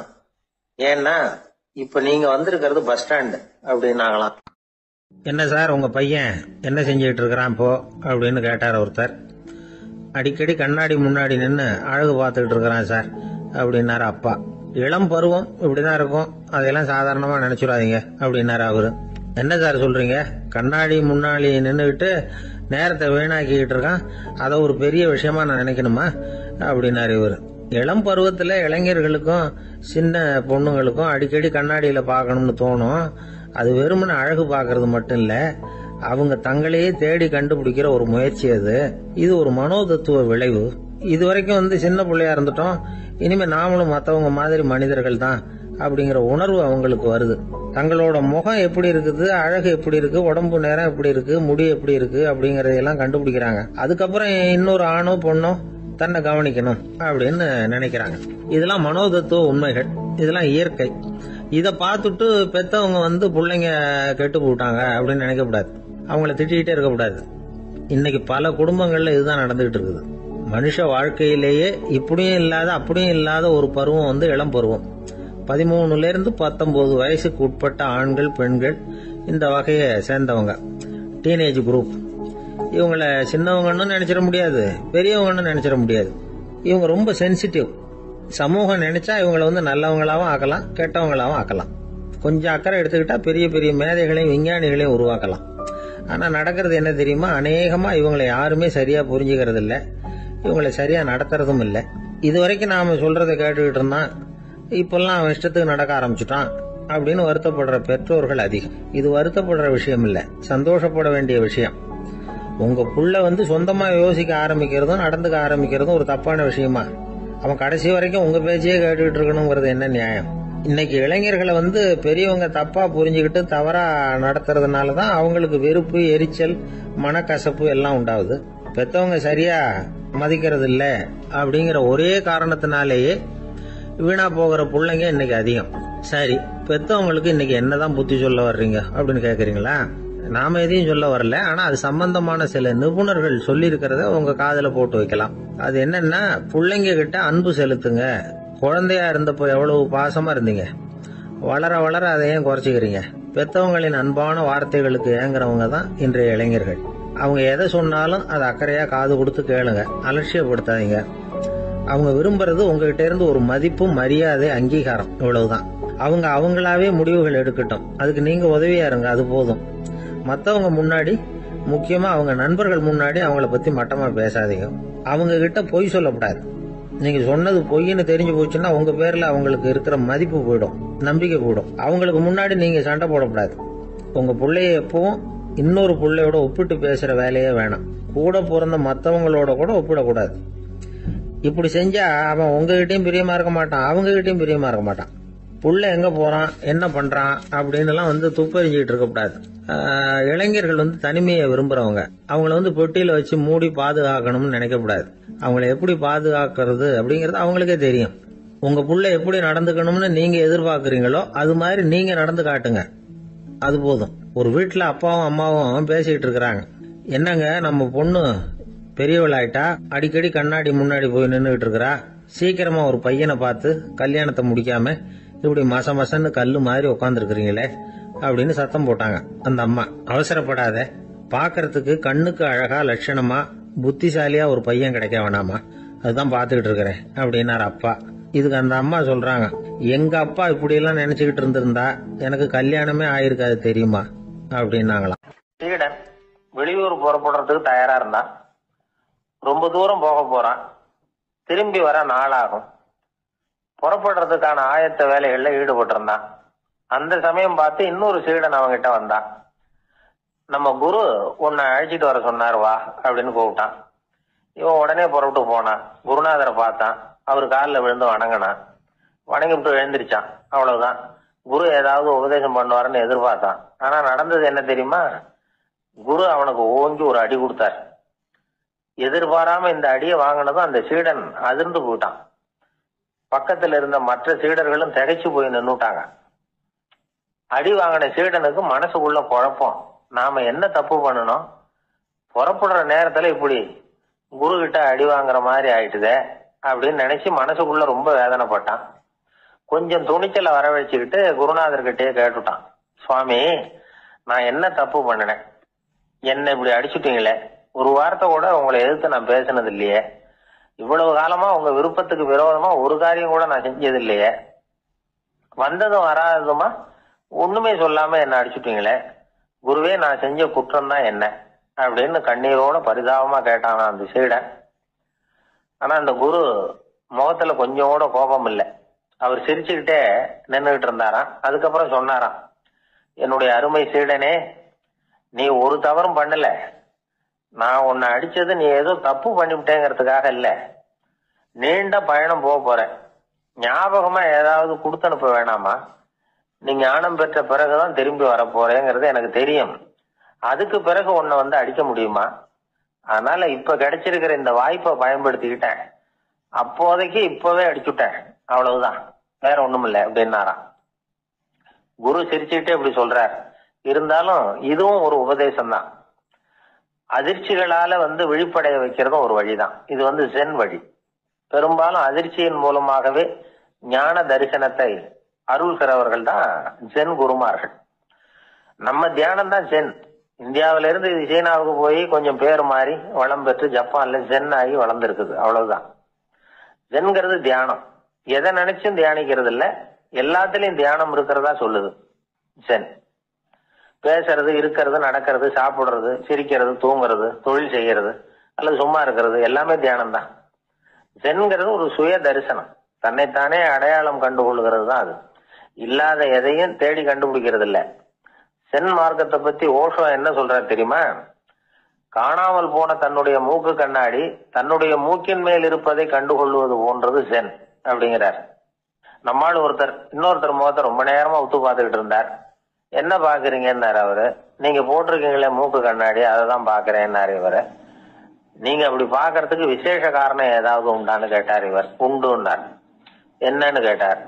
ஏன்னா இப்ப நீங்க வந்திருக்கிறது பஸ் ஸ்டாண்டு அப்படின்னாங்களாம். என்ன சார் உங்க பையன் என்ன செஞ்சுட்டு இருக்கிறான் இப்போ அப்படின்னு கேட்டார் ஒருத்தர். அடிக்கடி கண்ணாடி முன்னாடி நின்று அழகு பார்த்துக்கிட்டு இருக்கிறான் சார் அப்படின்னாரு அப்பா. இளம் பருவம் இப்படிதான் இருக்கும், அதையெல்லாம் சாதாரணமா நினைச்சுடாதீங்க அப்படின்னாரு அவரு. என்ன சார் சொல்றீங்க, கண்ணாடி முன்னாடி நின்றுகிட்டு நேரத்தை வீணாக்கிக்கிட்டு இருக்கான், அதை ஒரு பெரிய விஷயமா நான் நினைக்கணுமா அப்படின்னாரு இவரு. இளம் பருவத்துல இளைஞர்களுக்கும் சின்ன பொண்ணுங்களுக்கும் அடிக்கடி கண்ணாடியில பார்க்கணும்னு தோணும். அது வெறுமனே அழகு பார்க்கறது மட்டும் இல்ல, அவங்க தங்களையே தேடி கண்டுபிடிக்கிற ஒரு முயற்சி அது. இது ஒரு மனோதத்துவ விளைவு. இது வரைக்கும் சின்ன பிள்ளையா இருந்துட்டோம், இனிமே நாமளும் மற்றவங்க மாதிரி மனிதர்கள் தான் அப்படிங்கிற உணர்வு அவங்களுக்கு வருது. தங்களோட முகம் எப்படி இருக்குது, அழகு எப்படி இருக்கு, உடம்பு நேரம் எப்படி இருக்கு, முடி எப்படி இருக்கு அப்படிங்கறதெல்லாம் கண்டுபிடிக்கிறாங்க. அதுக்கப்புறம் இன்னொரு ஆணோ பொண்ணோ தன்னை கவனிக்கணும் அப்படின்னு நினைக்கிறாங்க. இதெல்லாம் மனோதத்துவ உண்மைகள், இதெல்லாம் இயற்கை. இதை பார்த்துட்டு பெத்தவங்க பிள்ளைங்க கெட்டு போட்டாங்க அப்படின்னு நினைக்கக்கூடாது, அவங்கள திட்டிகிட்டே இருக்கக்கூடாது. இன்னைக்கு பல குடும்பங்கள்ல இதுதான் நடந்துகிட்டு இருக்குது. மனுஷ வாழ்க்கையிலேயே இப்படியும் இல்லாத அப்படியும் இல்லாத ஒரு பருவம் இளம் பருவம். 13ல இருந்து 19 வயசுக்கு உட்பட்ட ஆண்கள் பெண்கள் இந்த வகையை சேர்ந்தவங்க, டீனேஜ் குரூப். இவங்கள சின்னவங்கன்னு நினைச்சிட முடியாது, பெரியவங்கன்னு நினைச்சிட முடியாது. இவங்க ரொம்ப சென்சிட்டிவ். சமூகம் நினைச்சா இவங்களை நல்லவங்களாவும் ஆக்கலாம், கெட்டவங்களாவும் ஆக்கலாம். கொஞ்சம் அக்கறை எடுத்துக்கிட்டா பெரிய பெரிய மேதைகளையும் விஞ்ஞானிகளையும் உருவாக்கலாம். ஆனா நடக்கிறது என்ன தெரியுமா, அநேகமா இவங்களை யாருமே சரியா புரிஞ்சுக்கிறது இல்ல, இவங்களை சரியா நடத்துறதும் இல்லை. இது வரைக்கும் நாம சொல்றதை கேட்டுக்கிட்டு இருந்தான், இப்பெல்லாம் அவன் இஷ்டத்துக்கு நடக்க ஆரம்பிச்சுட்டான் அப்படின்னு வருத்தப்படுற பெற்றோர்கள் அதிகம். இது வருத்தப்படுற விஷயம் இல்ல, சந்தோஷப்பட வேண்டிய விஷயம். உங்க புள்ள சொந்தமா யோசிக்க ஆரம்பிக்கிறதும் நடந்துக்க ஆரம்பிக்கிறதும் ஒரு தப்பான விஷயமா? அவன் கடைசி வரைக்கும் உங்க பேச்சையே கேட்டுக்கிட்டு இருக்கணுங்கிறது என்ன நியாயம்? இன்னைக்கு இளைஞர்களை பெரியவங்க தப்பா புரிஞ்சுக்கிட்டு தவறா நடத்துறதுனாலதான் அவங்களுக்கு வெறுப்பு, எரிச்சல், மனக்கசப்பு எல்லாம் உண்டாகுது. பெத்தவங்க சரியா மதிக்கிறது இல்ல அப்படிங்கிற ஒரே காரணத்தினாலேயே வீணா போகிற பிள்ளைங்க இன்னைக்கு அதிகம். சரி, பெத்தவங்களுக்கு இன்னைக்கு என்னதான் புத்தி சொல்ல வர்றீங்க அப்படின்னு கேக்குறீங்களா? நாம எதையும் சொல்ல வரல, ஆனா அது சம்பந்தமான சில நிபுணர்கள் சொல்லி இருக்கிறத உங்க காதுல போட்டு வைக்கலாம். அது என்னன்னா, பிள்ளைங்க கிட்ட அன்பு செலுத்துங்க. குழந்தையா இருந்தப்போ எவ்வளவு பாசமா இருந்தீங்க, வளர வளர அதை ஏன் குறைச்சிக்கிறீங்க? பெத்தவங்களின் அன்பான வார்த்தைகளுக்கு ஏங்குறவங்க தான் இன்றைய இளைஞர்கள். அவங்க எதை சொன்னாலும் அதை அக்கறையா காது கொடுத்து கேளுங்க, அலட்சியப்படுத்தாதீங்க. அவங்க விரும்புறது உங்ககிட்ட இருந்து ஒரு மதிப்பு, மரியாதை, அங்கீகாரம், இவ்வளவுதான். அவங்க அவங்களாவே முடிவுகள் எடுக்கட்டும், அதுக்கு நீங்க உதவியா இருங்க, அது போதும். மத்தவங்க முன்னாடி, முக்கியமா அவங்க நண்பர்கள் முன்னாடி அவங்கள பத்தி மட்டமா பேசாதீங்க. அவங்க கிட்ட பொய் சொல்லக்கூடாது. நீங்க சொன்னது பொய்ன்னு தெரிஞ்சு போச்சுன்னா உங்க பேர்ல அவங்களுக்கு இருக்கிற மதிப்பு போயிடும், நம்பிக்கை போயிடும். அவங்களுக்கு முன்னாடி நீங்க சண்டை போடக்கூடாது. உங்க பிள்ளைய எப்பவும் இன்னொரு பிள்ளையோட ஒப்பிட்டு பேசுற வேலையே வேணாம். கூட பிறந்த மத்தவங்களோட கூட ஒப்பிடக்கூடாது. இப்படி செஞ்சா அவன் உங்ககிட்டயும் பிரியமா இருக்க மாட்டான், அவங்க கிட்டயும் பிரியமா இருக்க மாட்டான். புள்ள எங்க போறான், என்ன பண்றான் அப்படின்னு எல்லாம் துப்பறிஞ்சிட்டு இருக்க கூடாது. இளைஞர்கள் தனிமையை விரும்புறவங்க. அவங்கள பெட்டியில வச்சு மூடி பாதுகாக்கணும்னு நினைக்க கூடாது. அவங்களை எப்படி பாதுகாக்கிறது அப்படிங்கறது அவங்களுக்கே தெரியும். உங்க புள்ள எப்படி நடந்துக்கணும்னு நீங்க எதிர்பார்க்கறீங்களோ அது மாதிரி நீங்க நடந்து காட்டுங்க, அது போதும். ஒரு வீட்டுல அப்பாவும் அம்மாவும் பேசிட்டு இருக்கிறாங்க. என்னங்க, நம்ம பொண்ணு பெரியவளாயிட்டா, அடிக்கடி கண்ணாடி முன்னாடி போய் நின்றுகிட்டு இருக்கிறா, சீக்கிரமா ஒரு பையனை பார்த்து கல்யாணத்தை முடிக்காம இப்படி மசன்னு கல்லு மாதிரி உட்காந்துருக்கிறீங்களே அப்படின்னு சத்தம் போட்டாங்க அந்த அம்மா. அவசரப்படாத, பாக்கிறதுக்கு கண்ணுக்கு அழகா லட்சணமா புத்திசாலியா ஒரு பையன் கிடைக்க வேணாமா, அதுதான் பாத்துக்கிட்டு இருக்கிறேன் அப்படின்னாரு அப்பா. இதுக்கு அந்த அம்மா சொல்றாங்க, எங்க அப்பா இப்படி எல்லாம் நினைச்சுக்கிட்டு இருந்திருந்தா எனக்கு கல்யாணமே ஆயிருக்காது தெரியுமா அப்படின்னாங்களாம். சீடன் வெளியூர் புறப்படுறதுக்கு தயாரா இருந்தான். ரொம்ப தூரம் போக போறான், திரும்பி வர நாளாகும். புறப்படுறதுக்கான ஆயத்த வேலைகள்ல ஈடுபட்டு இருந்தான். அந்த சமயம் பார்த்து இன்னொரு சீடன் அவங்கிட்ட வந்தான். நம்ம குரு உன்னை அழைச்சிட்டு வர சொன்னார், வா அப்படின்னு கூப்பிட்டான். இவன் உடனே புறப்பட்டு போனான். குருநாதரை பார்த்தான், அவர் காலில் விழுந்து வணங்கினான். வணங்கிவிட்டு எழுந்திரிச்சான். அவ்வளவுதான். குரு ஏதாவது உபதேசம் பண்ணுவாருன்னு எதிர்பார்த்தான். ஆனா நடந்தது என்ன தெரியுமா? குரு அவனுக்கு ஓங்கி ஒரு அடி கொடுத்தார். எதிர்பாராம இந்த அடியை வாங்கினதும் அந்த சீடன் அதிர்ந்து போயிட்டான். பக்கத்துல இருந்த மற்ற சீடர்களும் திகைச்சு போய் நின்னுட்டாங்க. அடி வாங்கின சீடனுக்கு மனசுக்குள்ள குழப்பம், நாம என்ன தப்பு பண்ணணும், புறப்படுற நேரத்துல இப்படி குரு கிட்ட அடி வாங்குற மாதிரி ஆயிட்டுதே அப்படின்னு நினைச்சு மனசுக்குள்ள ரொம்ப வேதனைப்பட்டான். கொஞ்சம் துணிச்சலை வரவழைச்சுக்கிட்டு குருநாதர்கிட்டயே கேட்டுட்டான், சுவாமி, நான் என்ன தப்பு பண்ணினேன்? என்ன இப்படி அடிச்சுட்டீங்களே, ஒரு வார்த்தை கூட உங்களை எதிர்த்து நான் பேசினது இல்லையே, இவ்வளவு காலமா உங்க விருப்பத்துக்கு விரோதமா ஒரு காரியம் கூட நான் செஞ்சது இல்லையே, வந்ததும் வராததுமா ஒண்ணுமே சொல்லாம என்ன அடிச்சுட்டீங்களே, குருவே நான் செஞ்ச குற்றம் தான் என்ன அப்படின்னு கண்ணீரோட பரிதாபமா கேட்டானா அந்த சீடன். ஆனா அந்த குரு முகத்துல கொஞ்சம் கூட கோபம் இல்லை. அவர் சிரிச்சுக்கிட்டே நின்றுகிட்டு இருந்தாராம். அதுக்கப்புறம் சொன்னாராம், என்னுடைய அருமை சீடனே, நீ ஒரு தவறும் பண்ணல. நான் உன்னை அடிச்சது நீ ஏதோ தப்பு பண்ணிவிட்டேங்கிறதுக்காக இல்ல. நீண்ட பயணம் போக போறேன், ஞாபகமா ஏதாவது கொடுத்து அனுப்ப வேணாமா? நீ ஞானம் பெற்ற பிறகுதான் திரும்பி வர போறேங்கிறது எனக்கு தெரியும். அதுக்கு பிறகு உன்னை வந்து அடிக்க முடியுமா? அதனால இப்ப கிடைச்சிருக்கிற இந்த வாய்ப்பை பயன்படுத்திக்கிட்டேன். அப்போதைக்கு இப்பவே அடிச்சுட்டேன், அவ்வளவுதான், வேற ஒண்ணும் இல்லை அப்படின்னாராம். குரு சிரிச்சுக்கிட்டே இப்படி சொல்றார். இருந்தாலும் இதுவும் ஒரு உபதேசம் தான். அதிர்ச்சிகளால வந்து விழிப்படைய வைக்கிறதும் ஒரு வழிதான். இது வந்து ஜென் வழி. பெரும்பாலும் அதிர்ச்சியின் மூலமாகவே ஞான தரிசனத்தை அருள்கிறவர்கள் தான் ஜென் குருமார்கள். நம்ம தியானம் தான் ஜென். இந்தியாவில இருந்து இது சீனாவுக்கு போய் கொஞ்சம் பேர் மாறி வளம் பெற்று ஜப்பான்ல ஜென் ஆகி வளர்ந்துருக்குது, அவ்வளவுதான். ஜென்கிறது தியானம். எதை நினைச்சும் தியானிக்கிறது இல்ல, எல்லாத்துலயும் தியானம் இருக்கிறதா சொல்லுது ஜென். பேசுறது, இருக்கிறது, நடக்கிறது, சாப்பிடுறது, சிரிக்கிறது, தூங்குறது, தொழில் செய்யறது அல்லது சும்மா இருக்கிறது எல்லாமே தியானம் தான். ஜென்கிறது ஒரு சுய தரிசனம், தன்னைத்தானே அடையாளம் கண்டுகொள்கிறது தான் அது. இல்லாத எதையும் தேடி கண்டுபிடிக்கிறது இல்ல. சென் மார்க்கத்தை பத்தி ஓஷோ என்ன சொல்றாரு தெரியுமா? காணாமல் போன தன்னுடைய மூக்கு கண்ணாடி தன்னுடைய மூக்கின் மேல் இருப்பதை கண்டுகொள்வது போன்றது சென் அப்படிங்கிறார். நம்மால் இன்னொருத்தர் முகத்தை ரொம்ப நேரமா உத்து பார்த்துக்கிட்டு இருந்தார். என்ன பாக்குறீங்கன்னாரு அவரு. நீங்க போட்டிருக்கீங்களே மூக்கு கண்ணாடி, அதை தான் பாக்குறேன்னாரு இவரு. நீங்க அப்படி பாக்குறதுக்கு விசேஷ காரணம் ஏதாவது உண்டான்னு கேட்டார் இவர். உண்டுன்னார். என்னன்னு கேட்டார்.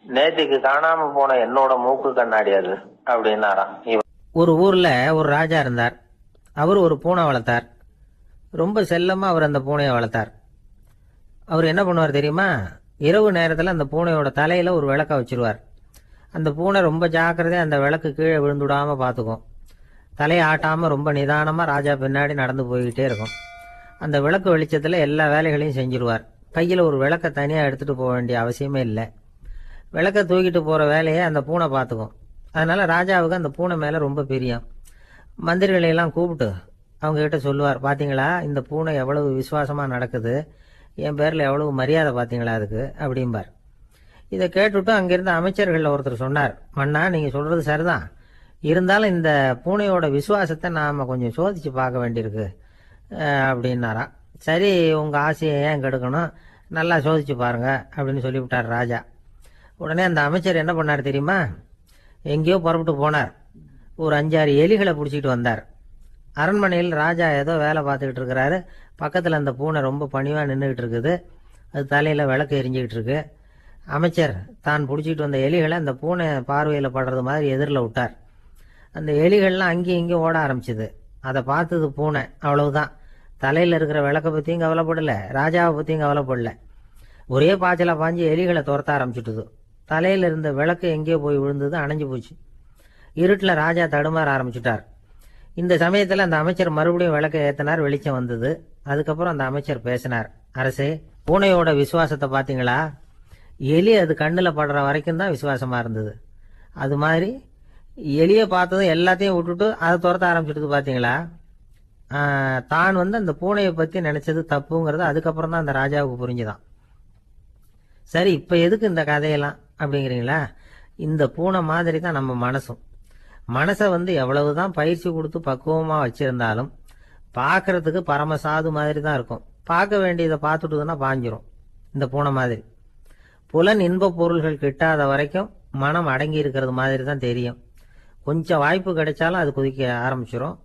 நேத்திக்கு காணாம போன என்னோட மூக்கு கண்ணாடி அது அப்படின்னாராம் இவர். ஒரு ஊர்ல ஒரு ராஜா இருந்தார். அவர் ஒரு பூனை வளர்த்தார். ரொம்ப செல்லமா அவர் அந்த பூனையை வளர்த்தார். அவர் என்ன பண்ணுவார் தெரியுமா? இரவு நேரத்துல அந்த பூனையோட தலையில ஒரு விளக்க வச்சிருவார். அந்த பூனை ரொம்ப ஜாக்கிரதையா அந்த விளக்கு கீழே விழுந்துடாம பாத்துக்கும். தலையை ஆட்டாம ரொம்ப நிதானமா ராஜா பின்னாடி நடந்து போய்கிட்டே இருக்கும். அந்த விளக்கு வெளிச்சத்துல எல்லா வேலைகளையும் செஞ்சிருவார். கையில ஒரு விளக்க தனியா எடுத்துட்டு போக வேண்டிய அவசியமே இல்லை. விளக்க தூக்கிட்டு போற வேலையை அந்த பூனை பார்த்துக்கும். அதனால ராஜாவுக்கு அந்த பூனை மேல ரொம்ப பிரியம். மந்திரிகளை எல்லாம் கூப்பிட்டு அவங்க கிட்ட சொல்லுவார், பாத்தீங்களா இந்த பூனை எவ்வளவு விசுவாசமா நடக்குது, என் பேர்ல எவ்வளவு மரியாதை பாத்தீங்களா அதுக்கு அப்படிம்பார். இதை கேட்டுவிட்டு அங்கிருந்த அமைச்சர்கள் ஒருத்தர் சொன்னார், மன்னா நீங்க சொல்றது சரிதான், இருந்தாலும் இந்த பூனையோட விசுவாசத்தை நாம கொஞ்சம் சோதிச்சு பார்க்க வேண்டியிருக்கு அப்படின்னாராம். சரி, உங்க ஆசையை ஏன் கெடுக்கணும், நல்லா சோதிச்சு பாருங்க அப்படின்னு சொல்லிவிட்டார் ராஜா. உடனே அந்த அமைச்சர் என்ன பண்ணார் தெரியுமா? எங்கேயோ புறப்பட்டு போனார். ஒரு 5-6 எலிகளை பிடிச்சிட்டு வந்தார். அரண்மனையில் ராஜா ஏதோ வேலை பார்த்துக்கிட்டு இருக்கிறாரு. பக்கத்தில் அந்த பூனை ரொம்ப பணிவா நின்றுகிட்டு இருக்குது. அது தலையில விளக்கு எரிஞ்சுக்கிட்டு இருக்கு. அமைச்சர் தான் பிடிச்சிட்டு வந்த எலிகளை அந்த பூனை பார்வையில் படுறது மாதிரி எதிரில் விட்டார். அந்த எலிகள்லாம் அங்கேயும் இங்கேயும் ஓட ஆரம்பிச்சுது. அதை பார்த்தது பூனை, அவ்வளவுதான். தலையில இருக்கிற விளக்கை பத்தியும் கவலைப்படல, ராஜாவை பத்தியும் கவலைப்படல. ஒரே பாய்ச்சலா பாஞ்சு எலிகளை துரத்த ஆரம்பிச்சுட்டுது. தலையில இருந்த விளக்கு எங்கேயோ போய் விழுந்தது, அணைஞ்சு போச்சு. இருட்டுல ராஜா தடுமாற ஆரம்பிச்சுட்டார். இந்த சமயத்துல அந்த அமைச்சர் மறுபடியும் விளக்கை ஏத்தினார். வெளிச்சம் வந்தது. அதுக்கப்புறம் அந்த அமைச்சர் பேசினார். அரசே, பூனையோட விசுவாசத்தை பாத்தீங்களா? எலி அது கண்ணுல படுற வரைக்கும் தான் விசுவாசமா இருந்தது. அது மாதிரி எலியை பார்த்ததும் எல்லாத்தையும் விட்டுட்டு அதை துரத்த ஆரம்பிச்சுட்டு பாத்தீங்களா? தான் அந்த பூனையை பத்தி நினைச்சது தப்புங்கிறது அதுக்கப்புறம் தான் அந்த ராஜாவுக்கு புரிஞ்சுதான். சரி, இப்ப எதுக்கு இந்த கதையெல்லாம் அப்படிங்கிறீங்களா? இந்த பூனை மாதிரி தான் நம்ம மனசும். மனசை எவ்வளவுதான் பயிற்சி கொடுத்து பக்குவமா வச்சிருந்தாலும் பார்க்கறதுக்கு பரமசாது மாதிரி தான் இருக்கும். பார்க்க வேண்டியதை பார்த்துட்டுதுன்னா பாஞ்சிரும். இந்த பூனை மாதிரி புலன் இன்ப பொருள்கள் கிட்டாத வரைக்கும் மனம் அடங்கி இருக்கிறது மாதிரி தான் தெரியும். கொஞ்சம் வாய்ப்பு கிடைச்சாலும் அது குதிக்க ஆரம்பிச்சிரும்,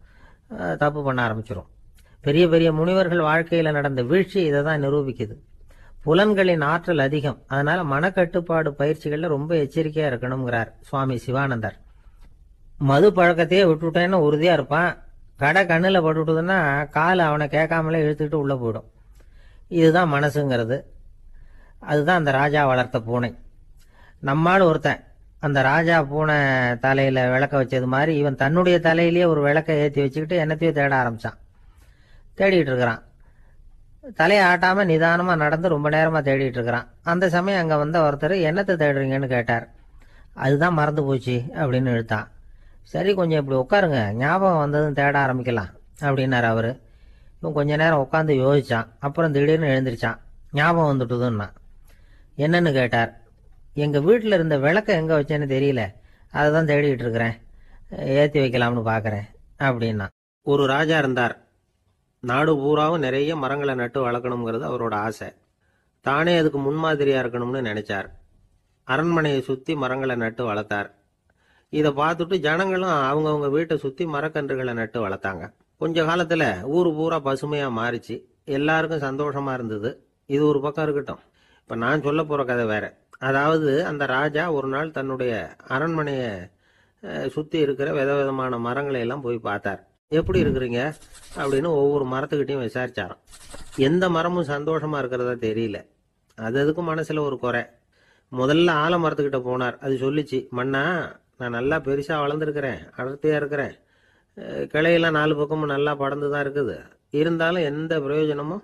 தப்பு பண்ண ஆரம்பிச்சிரும். பெரிய பெரிய முனிவர்கள் வாழ்க்கையில நடந்த வீழ்ச்சி இதை தான் நிரூபிக்குது. புலன்களின் ஆற்றல் அதிகம். அதனால மனக்கட்டுப்பாடு பயிற்சிகள்ல ரொம்ப எச்சரிக்கையா இருக்கணுங்கிறார் சுவாமி சிவானந்தர். மது பழக்கத்தையே விட்டுட்டேன்னு உறுதியா இருப்பான். கடை கண்ணுல பட்டுட்டுதுன்னா கால் அவனை கேட்காமலே இழுத்துக்கிட்டு உள்ள போயிடும். இதுதான் மனசுங்கிறது. அதுதான் அந்த ராஜா வளர்த்த பூனை. நம்மால் ஒருத்தன் அந்த ராஜா பூனை தலையில விளக்க வச்சது மாதிரி இவன் தன்னுடைய தலையிலேயே ஒரு விளக்கை ஏற்றி வச்சுக்கிட்டு என்னத்தையோ தேட ஆரம்பிச்சான். தேடிட்டு இருக்கிறான். தலையை ஆட்டாம நிதானமா நடந்து ரொம்ப நேரமா தேடிட்டு இருக்கிறான். அந்த சமயம் அங்க வந்த ஒருத்தர் என்னத்தை தேடுறீங்கன்னு கேட்டார். அதுதான் மறந்து போச்சு அப்படின்னு இழுத்தான். சரி, கொஞ்சம் இப்படி உட்காருங்க, ஞாபகம் வந்ததும் தேட ஆரம்பிக்கலாம் அப்படின்னாரு அவரு. இவன் கொஞ்ச நேரம் உட்காந்து யோசிச்சான். அப்புறம் திடீர்னு எழுந்திரிச்சான். ஞாபகம் வந்துட்டுதுன்னா. என்னன்னு கேட்டார். எங்க வீட்டில் இருந்த விளக்க எங்க வச்சேன்னு தெரியல, அதை தான் தேடிட்டு இருக்கிறேன், ஏற்றி வைக்கலாம்னு பார்க்குறேன் அப்படின்னா. ஒரு ராஜா இருந்தார். நாடு பூராவும் நிறைய மரங்களை நட்டு வளர்க்கணுங்கிறது அவரோட ஆசை. தானே அதுக்கு முன்மாதிரியா இருக்கணும்னு நினைச்சார். அரண்மனையை சுற்றி மரங்களை நட்டு வளர்த்தார். இதை பார்த்துட்டு ஜனங்களும் அவங்கவுங்க வீட்டை சுற்றி மரக்கன்றுகளை நட்டு வளர்த்தாங்க. கொஞ்ச காலத்தில் ஊர் பூரா பசுமையாக மாறிச்சு. எல்லாருக்கும் சந்தோஷமா இருந்தது. இது ஒரு பக்கம் இருக்கட்டும். இப்போ நான் சொல்ல போகிற கதை வேற. அதாவது அந்த ராஜா ஒரு நாள் தன்னுடைய அரண்மனையை சுற்றி இருக்கிற விதவிதமான மரங்களை எல்லாம் போய் பார்த்தார். எப்படி இருக்கிறீங்க அப்படின்னு ஒவ்வொரு மரத்துக்கிட்டையும் விசாரிச்சாராம். எந்த மரமும் சந்தோஷமா இருக்கிறதா தெரியல. அதுக்கும் மனசுல ஒரு குறை. முதல்ல ஆலமரத்துக்கிட்ட போனார். அது சொல்லிச்சு, மண்ணா, நான் நல்லா பெருசா வளர்ந்துருக்கிறேன், அடர்த்தியா இருக்கிறேன், கிளையெல்லாம் 4 பக்கமும் நல்லா படர்ந்து தான் இருக்குது, இருந்தாலும் எந்த பிரயோஜனமும்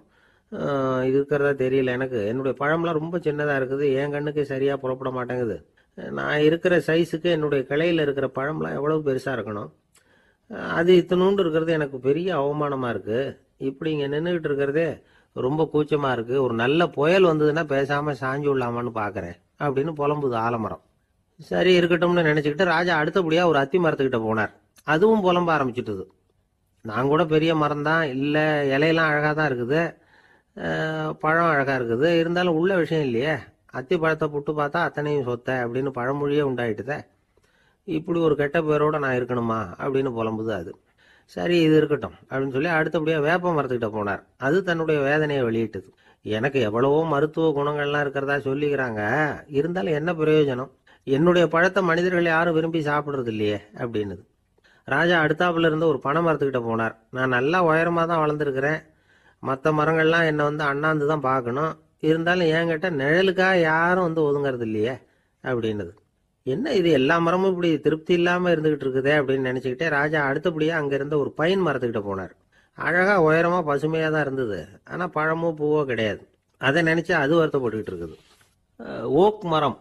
இருக்கிறதா தெரியல. எனக்கு என்னுடைய பழம்லாம் ரொம்ப சின்னதா இருக்குது, என் கண்ணுக்கு சரியா புறப்பட மாட்டேங்குது. நான் இருக்கிற சைஸுக்கு என்னுடைய கிளையில இருக்கிற பழம்லாம் எவ்வளவு பெருசா இருக்கணும், அது இத்தினூண்டு இருக்கிறது எனக்கு பெரிய அவமானமா இருக்கு. இப்படி இங்க நின்றுகிட்டு இருக்கிறதே ரொம்ப கூச்சமா இருக்கு. ஒரு நல்ல புயல் வந்ததுன்னா பேசாம சாஞ்சு விடலாமான்னு பாக்குறேன் அப்படின்னு புலம்புது ஆலமரம். சரி, இருக்கட்டும்னு நினைச்சுக்கிட்டு ராஜா அடுத்தபடியா ஒரு அத்தி மரத்துக்கிட்ட போனார். அதுவும் புலம்ப ஆரம்பிச்சுட்டுது. நான் கூட பெரிய மரம் தான், இல்ல இலையெல்லாம் அழகா தான் இருக்குது, பழம் அழகா இருக்குது, இருந்தாலும் உள்ள விஷயம் இல்லையே, அத்தி பழத்தை புட்டு பார்த்தா அத்தனையும் சொத்த அப்படின்னு பழமொழியே உண்டாயிட்டுதே. இப்படி ஒரு கெட்ட பேரோட நான் இருக்கணுமா அப்படின்னு புலம்புது அது. சரி, இது இருக்கட்டும் அப்படின்னு சொல்லி அடுத்தபடியா வேப்ப மரத்துக்கிட்ட போனார். அது தன்னுடைய வேதனையை வெளியிட்டது. எனக்கு எவ்வளவோ மருத்துவ குணங்கள்லாம் இருக்கிறதா சொல்லிக்கிறாங்க, இருந்தாலும் என்ன பிரயோஜனம், என்னுடைய பழத்தை மனிதர்கள் யாரும் விரும்பி சாப்பிடுறது இல்லையே அப்படின்னுது. ராஜா அடுத்தாப்புல இருந்த ஒரு பனை மரத்துக்கிட்ட போனார். நான் நல்லா உயரமா தான் வளர்ந்துருக்கிறேன், மற்ற மரங்கள்லாம் என்னை வந்து அண்ணாந்து தான் பார்க்கணும், இருந்தாலும் என்கிட்ட நிழலுக்காக யாரும் வந்து ஒதுங்கிறது இல்லையே அப்படின்னுது. என்ன இது, எல்லா மரமும் இப்படி திருப்தி இல்லாம இருந்துகிட்டு இருக்குதே அப்படின்னு நினைச்சுக்கிட்டே ராஜா அடுத்தபடியா அங்க இருந்த ஒரு பைன் மரத்துக்கிட்ட போனார். அழகா உயரமா பசுமையா தான் இருந்தது, ஆனா பழமோ பூவோ கிடையாது. அதை நினைச்சு அது வருத்தப்பட்டுக்கிட்டு இருக்குது. ஓக் மரம்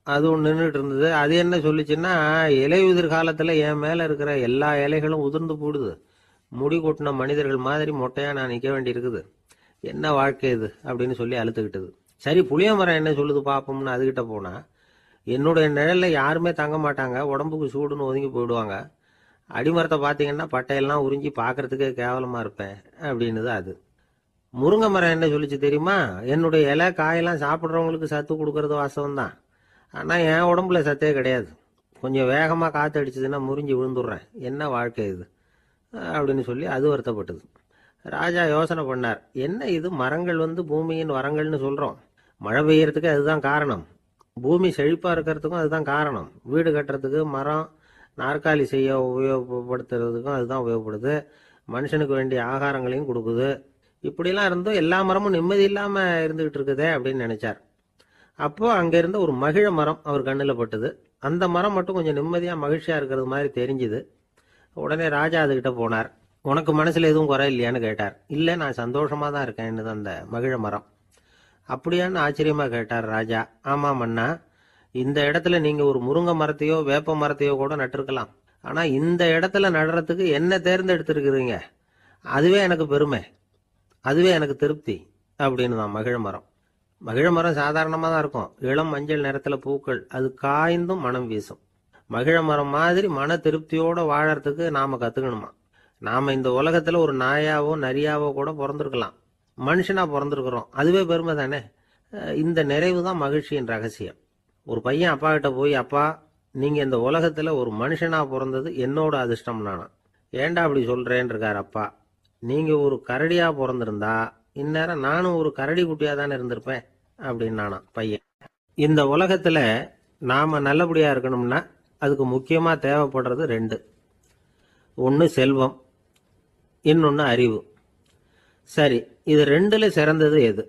அது ஒன்று நின்றுட்டு இருந்தது. அது என்ன சொல்லிச்சுன்னா, இலையுதிர் காலத்துல என் மேல இருக்கிற எல்லா இலைகளும் உதிர்ந்து போடுது, முடி கொட்டின மனிதர்கள் மாதிரி மொட்டையா நான் நிக்க வேண்டி இருக்குது, என்ன வாழ்க்கை இது அப்படின்னு சொல்லி அழுத்துக்கிட்டது. சரி, புளிய மரம் என்ன சொல்லுது பாப்போம்னு அதுகிட்ட போனா, என்னுடைய நிழல்ல யாருமே தங்க மாட்டாங்க, உடம்புக்கு சூடுன்னு ஒதுங்கி போயிடுவாங்க, அடிமரத்தை பார்த்தீங்கன்னா பட்டையெல்லாம் உறிஞ்சி பார்க்கறதுக்கே கேவலமா இருப்பேன் அப்படின்னுது அது. முருங்கை மரம் என்ன சொல்லிச்சு தெரியுமா, என்னுடைய இலை காயெல்லாம் சாப்பிட்றவங்களுக்கு சத்து கொடுக்கறது வாசம் தான், ஆனா என் உடம்புல சத்தே கிடையாது, கொஞ்சம் வேகமா காத்து அடிச்சதுன்னா முறிஞ்சி விழுந்துடுறேன், என்ன வாழ்க்கை இது அப்படின்னு சொல்லி அது வருத்தப்பட்டது. ராஜா யோசனை பண்ணார். என்ன இது, மரங்கள் வந்து பூமியின் வரங்கள்னு சொல்றோம், மழை பெய்யறதுக்கு அதுதான் காரணம், பூமி செழிப்பா இருக்கிறதுக்கும் அதுதான் காரணம், வீடு கட்டுறதுக்கு மரம், நாற்காலி செய்ய உபயோகப்படுத்துறதுக்கும் அதுதான் உபயோகப்படுது, மனுஷனுக்கு வேண்டிய ஆகாரங்களையும் கொடுக்குது, இப்படிலாம் இருந்தும் எல்லா மரமும் நிம்மதி இல்லாம இருந்துகிட்டு இருக்குதே அப்படின்னு நினைச்சார். அப்போ அங்க இருந்த ஒரு மகிழ மரம் அவர் கண்ணில் பட்டது. அந்த மரம் மட்டும் கொஞ்சம் நிம்மதியா மகிழ்ச்சியா இருக்கிறது மாதிரி தெரிஞ்சுது. உடனே ராஜா அதுகிட்ட போனார். உனக்கு மனசுல எதுவும் குறை இல்லையான்னு கேட்டார். இல்ல, நான் சந்தோஷமா தான் இருக்கேன்னு அந்த மகிழ மரம். அப்படியான்னு ஆச்சரியமா கேட்டார் ராஜா. ஆமா மன்னா, இந்த இடத்துல நீங்க ஒரு முருங்கை மரத்தையோ வேப்ப மரத்தையோ கூட நட்டிருக்கலாம், ஆனா இந்த இடத்துல நடுறதுக்கு என்ன தேர்ந்தெடுத்திருக்கிறீங்க, அதுவே எனக்கு பெருமை, அதுவே எனக்கு திருப்தி அப்படின்னு தான் மகிழ மரம். மகிழ மரம் சாதாரணமா தான் இருக்கும், இளம் மஞ்சள் நிறத்துல பூக்கள், அது காய்ந்தும் மனம் வீசும். மகிழ மரம் மாதிரி மன திருப்தியோட வாழறதுக்கு நாம கத்துக்கணுமா. நாம இந்த உலகத்துல ஒரு நாயாவோ நரியாவோ கூட பிறந்திருக்கலாம், மனுஷனா பிறந்திருக்கிறோம், அதுவே பெருமை தானே. இந்த நிறைவு தான் மகிழ்ச்சியின் ரகசியம். ஒரு பையன் அப்பா கிட்ட போய், அப்பா, நீங்க இந்த உலகத்துல ஒரு மனுஷனா பிறந்தது என்னோட அதிர்ஷ்டம் நானா. ஏண்டா அப்படி சொல்றேன்னு இருக்காரு அப்பா. நீங்க ஒரு கரடியா பிறந்திருந்தா இந்நேரம் நானும் ஒரு கரடி குட்டியா தானே இருந்திருப்பேன் அப்படின்னு நானா பையன். இந்த உலகத்துல நாம நல்லபடியா இருக்கணும்னா அதுக்கு முக்கியமா தேவைப்படுறது 2. ஒன்னு செல்வம், இன்னொன்னு அறிவு. சரி, இது 2ல சிறந்தது எது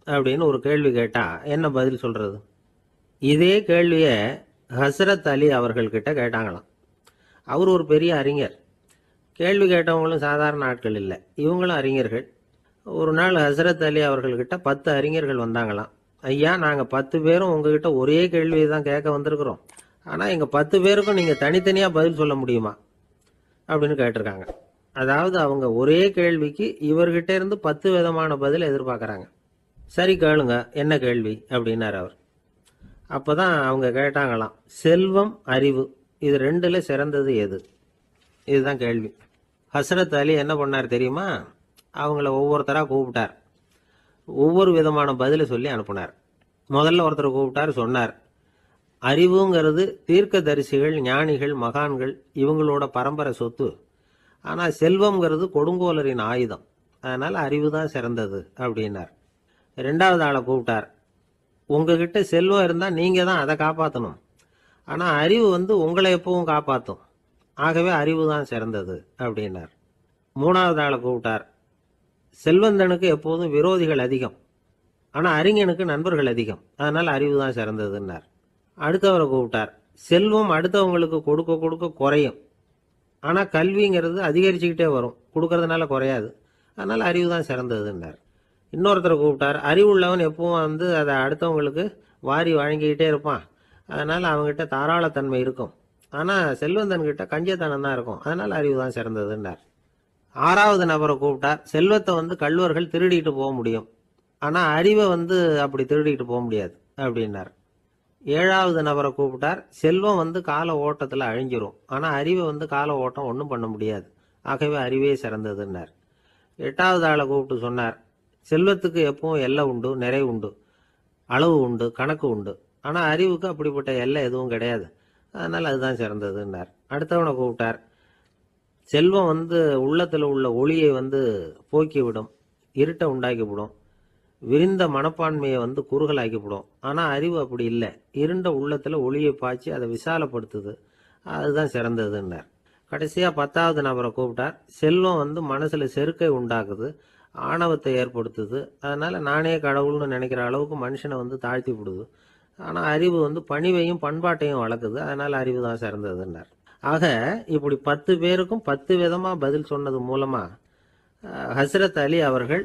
அப்படின்னு ஒரு கேள்வி கேட்டா என்ன பதில் சொல்றது? இதே கேள்விய ஹசரத் அலி அவர்கள்கிட்ட கேட்டாங்களாம். அவர் ஒரு பெரிய அறிஞர். கேள்வி கேட்டவங்களும் சாதாரண ஆட்கள் இல்லை, இவங்களும் அறிஞர்கள். ஒரு நாள் ஹசரத் அலி அவர்கள்கிட்ட 10 அறிஞர்கள் வந்தாங்களாம். ஐயா, நாங்கள் 10 பேரும் உங்ககிட்ட ஒரே கேள்வியை தான் கேட்க வந்திருக்கிறோம். ஆனால் எங்கள் 10 பேருக்கும் நீங்கள் தனித்தனியாக பதில் சொல்ல முடியுமா அப்படின்னு கேட்டிருக்காங்க. அதாவது அவங்க ஒரே கேள்விக்கு இவர்கிட்ட இருந்து 10 விதமான பதில் எதிர்பார்க்குறாங்க. சரி கேளுங்க, என்ன கேள்வி அப்படின்னார் அவர். அப்போதான் அவங்க கேட்டாங்களாம், செல்வம் அறிவு இது ரெண்டுல சிறந்தது எது? இதுதான் கேள்வி. ஹசரத் அலி என்ன பண்ணார் தெரியுமா? அவங்கள ஒவ்வொருத்தராக கூப்பிட்டார். ஒவ்வொரு விதமான பதிலை சொல்லி அனுப்புனார். முதல்ல ஒருத்தரை கூப்பிட்டார், சொன்னார், அறிவுங்கிறது தீர்க்கதரிசிகள், ஞானிகள், மகான்கள் இவங்களோட பரம்பரை சொத்து. ஆனால் செல்வம்ங்கிறது கொடுங்கோலரின் ஆயுதம். அதனால் அறிவு தான் சிறந்தது அப்படின்னார். 2வது ஆளை கூப்பிட்டார். உங்ககிட்ட செல்வம் இருந்தால் நீங்கள் தான் அதை காப்பாற்றணும். ஆனால் அறிவு உங்களை எப்பவும் காப்பாற்றும். ஆகவே அறிவு தான் சிறந்தது அப்படின்னார். 3வது ஆளை கூப்பிட்டார். செல்வந்தனுக்கு எப்போதும் விரோதிகள் அதிகம், ஆனால் அறிஞனுக்கு நண்பர்கள் அதிகம். அதனால் அறிவு தான் சிறந்ததுன்னார். அடுத்தவரை கூப்பிட்டார். செல்வம் அடுத்தவங்களுக்கு கொடுக்க கொடுக்க குறையும், ஆனால் கல்விங்கிறது அதிகரிச்சுக்கிட்டே வரும், கொடுக்கறதுனால குறையாது. அதனால் அறிவு தான் சிறந்ததுன்னார். இன்னொருத்தரை கூப்பிட்டார். அறிவுள்ளவன் எப்பவும் அதை அடுத்தவங்களுக்கு வாரி வழங்கிக்கிட்டே இருப்பான். அதனால் அவங்ககிட்ட தாராளத்தன்மை இருக்கும். ஆனால் செல்வந்தன்கிட்ட கஞ்சத்தனம் தான் இருக்கும். அதனால் அறிவு தான் சிறந்ததுன்னார். 6வது நபரை கூப்பிட்டார். செல்வத்தை கள்வர்கள் திருடிட்டு போக முடியும், ஆனால் அறிவை அப்படி திருடிட்டு போக முடியாது அப்படின்னார். 7வது நபரை கூப்பிட்டார். செல்வம் கால ஓட்டத்தில் அழிஞ்சிரும், ஆனால் அறிவை கால ஓட்டம் ஒன்றும் பண்ண முடியாது. ஆகவே அறிவே சிறந்ததுன்னார். 8வது ஆளை கூப்பிட்டு சொன்னார், செல்வத்துக்கு எப்பவும் எல்லை உண்டு, நிறை உண்டு, அளவு உண்டு, கணக்கு உண்டு. ஆனால் அறிவுக்கு அப்படிப்பட்ட எல்லை எதுவும் கிடையாது. அதனால் அதுதான் சிறந்ததுன்னார். அடுத்தவனை கூப்பிட்டார். செல்வம் உள்ளத்தில் உள்ள ஒளியை போக்கிவிடும், இருட்டை உண்டாக்கிவிடும், விரிந்த மனப்பான்மையை குறுகலாக்கிவிடும். ஆனால் அறிவு அப்படி இல்லை, இருண்ட உள்ளத்தில் ஒளியை பாய்ச்சி அதை விசாலப்படுத்துது. அதுதான் சிறந்ததுன்னார். கடைசியாக 10வது நபரை கூப்பிட்டார். செல்வம் மனசில் செருக்கை உண்டாக்குது, ஆணவத்தை ஏற்படுத்துது. அதனால் நானே கடவுள்னு நினைக்கிற அளவுக்கு மனுஷனை தாழ்த்தி விடுது. ஆனால் அறிவு பணிவையும் பண்பாட்டையும் வளர்க்குது. அதனால் அறிவு தான் சிறந்ததுன்னார். ஆக இப்படி 10 பேருக்கும் 10 விதமாக பதில் சொன்னது மூலமாக ஹசரத் அலி அவர்கள்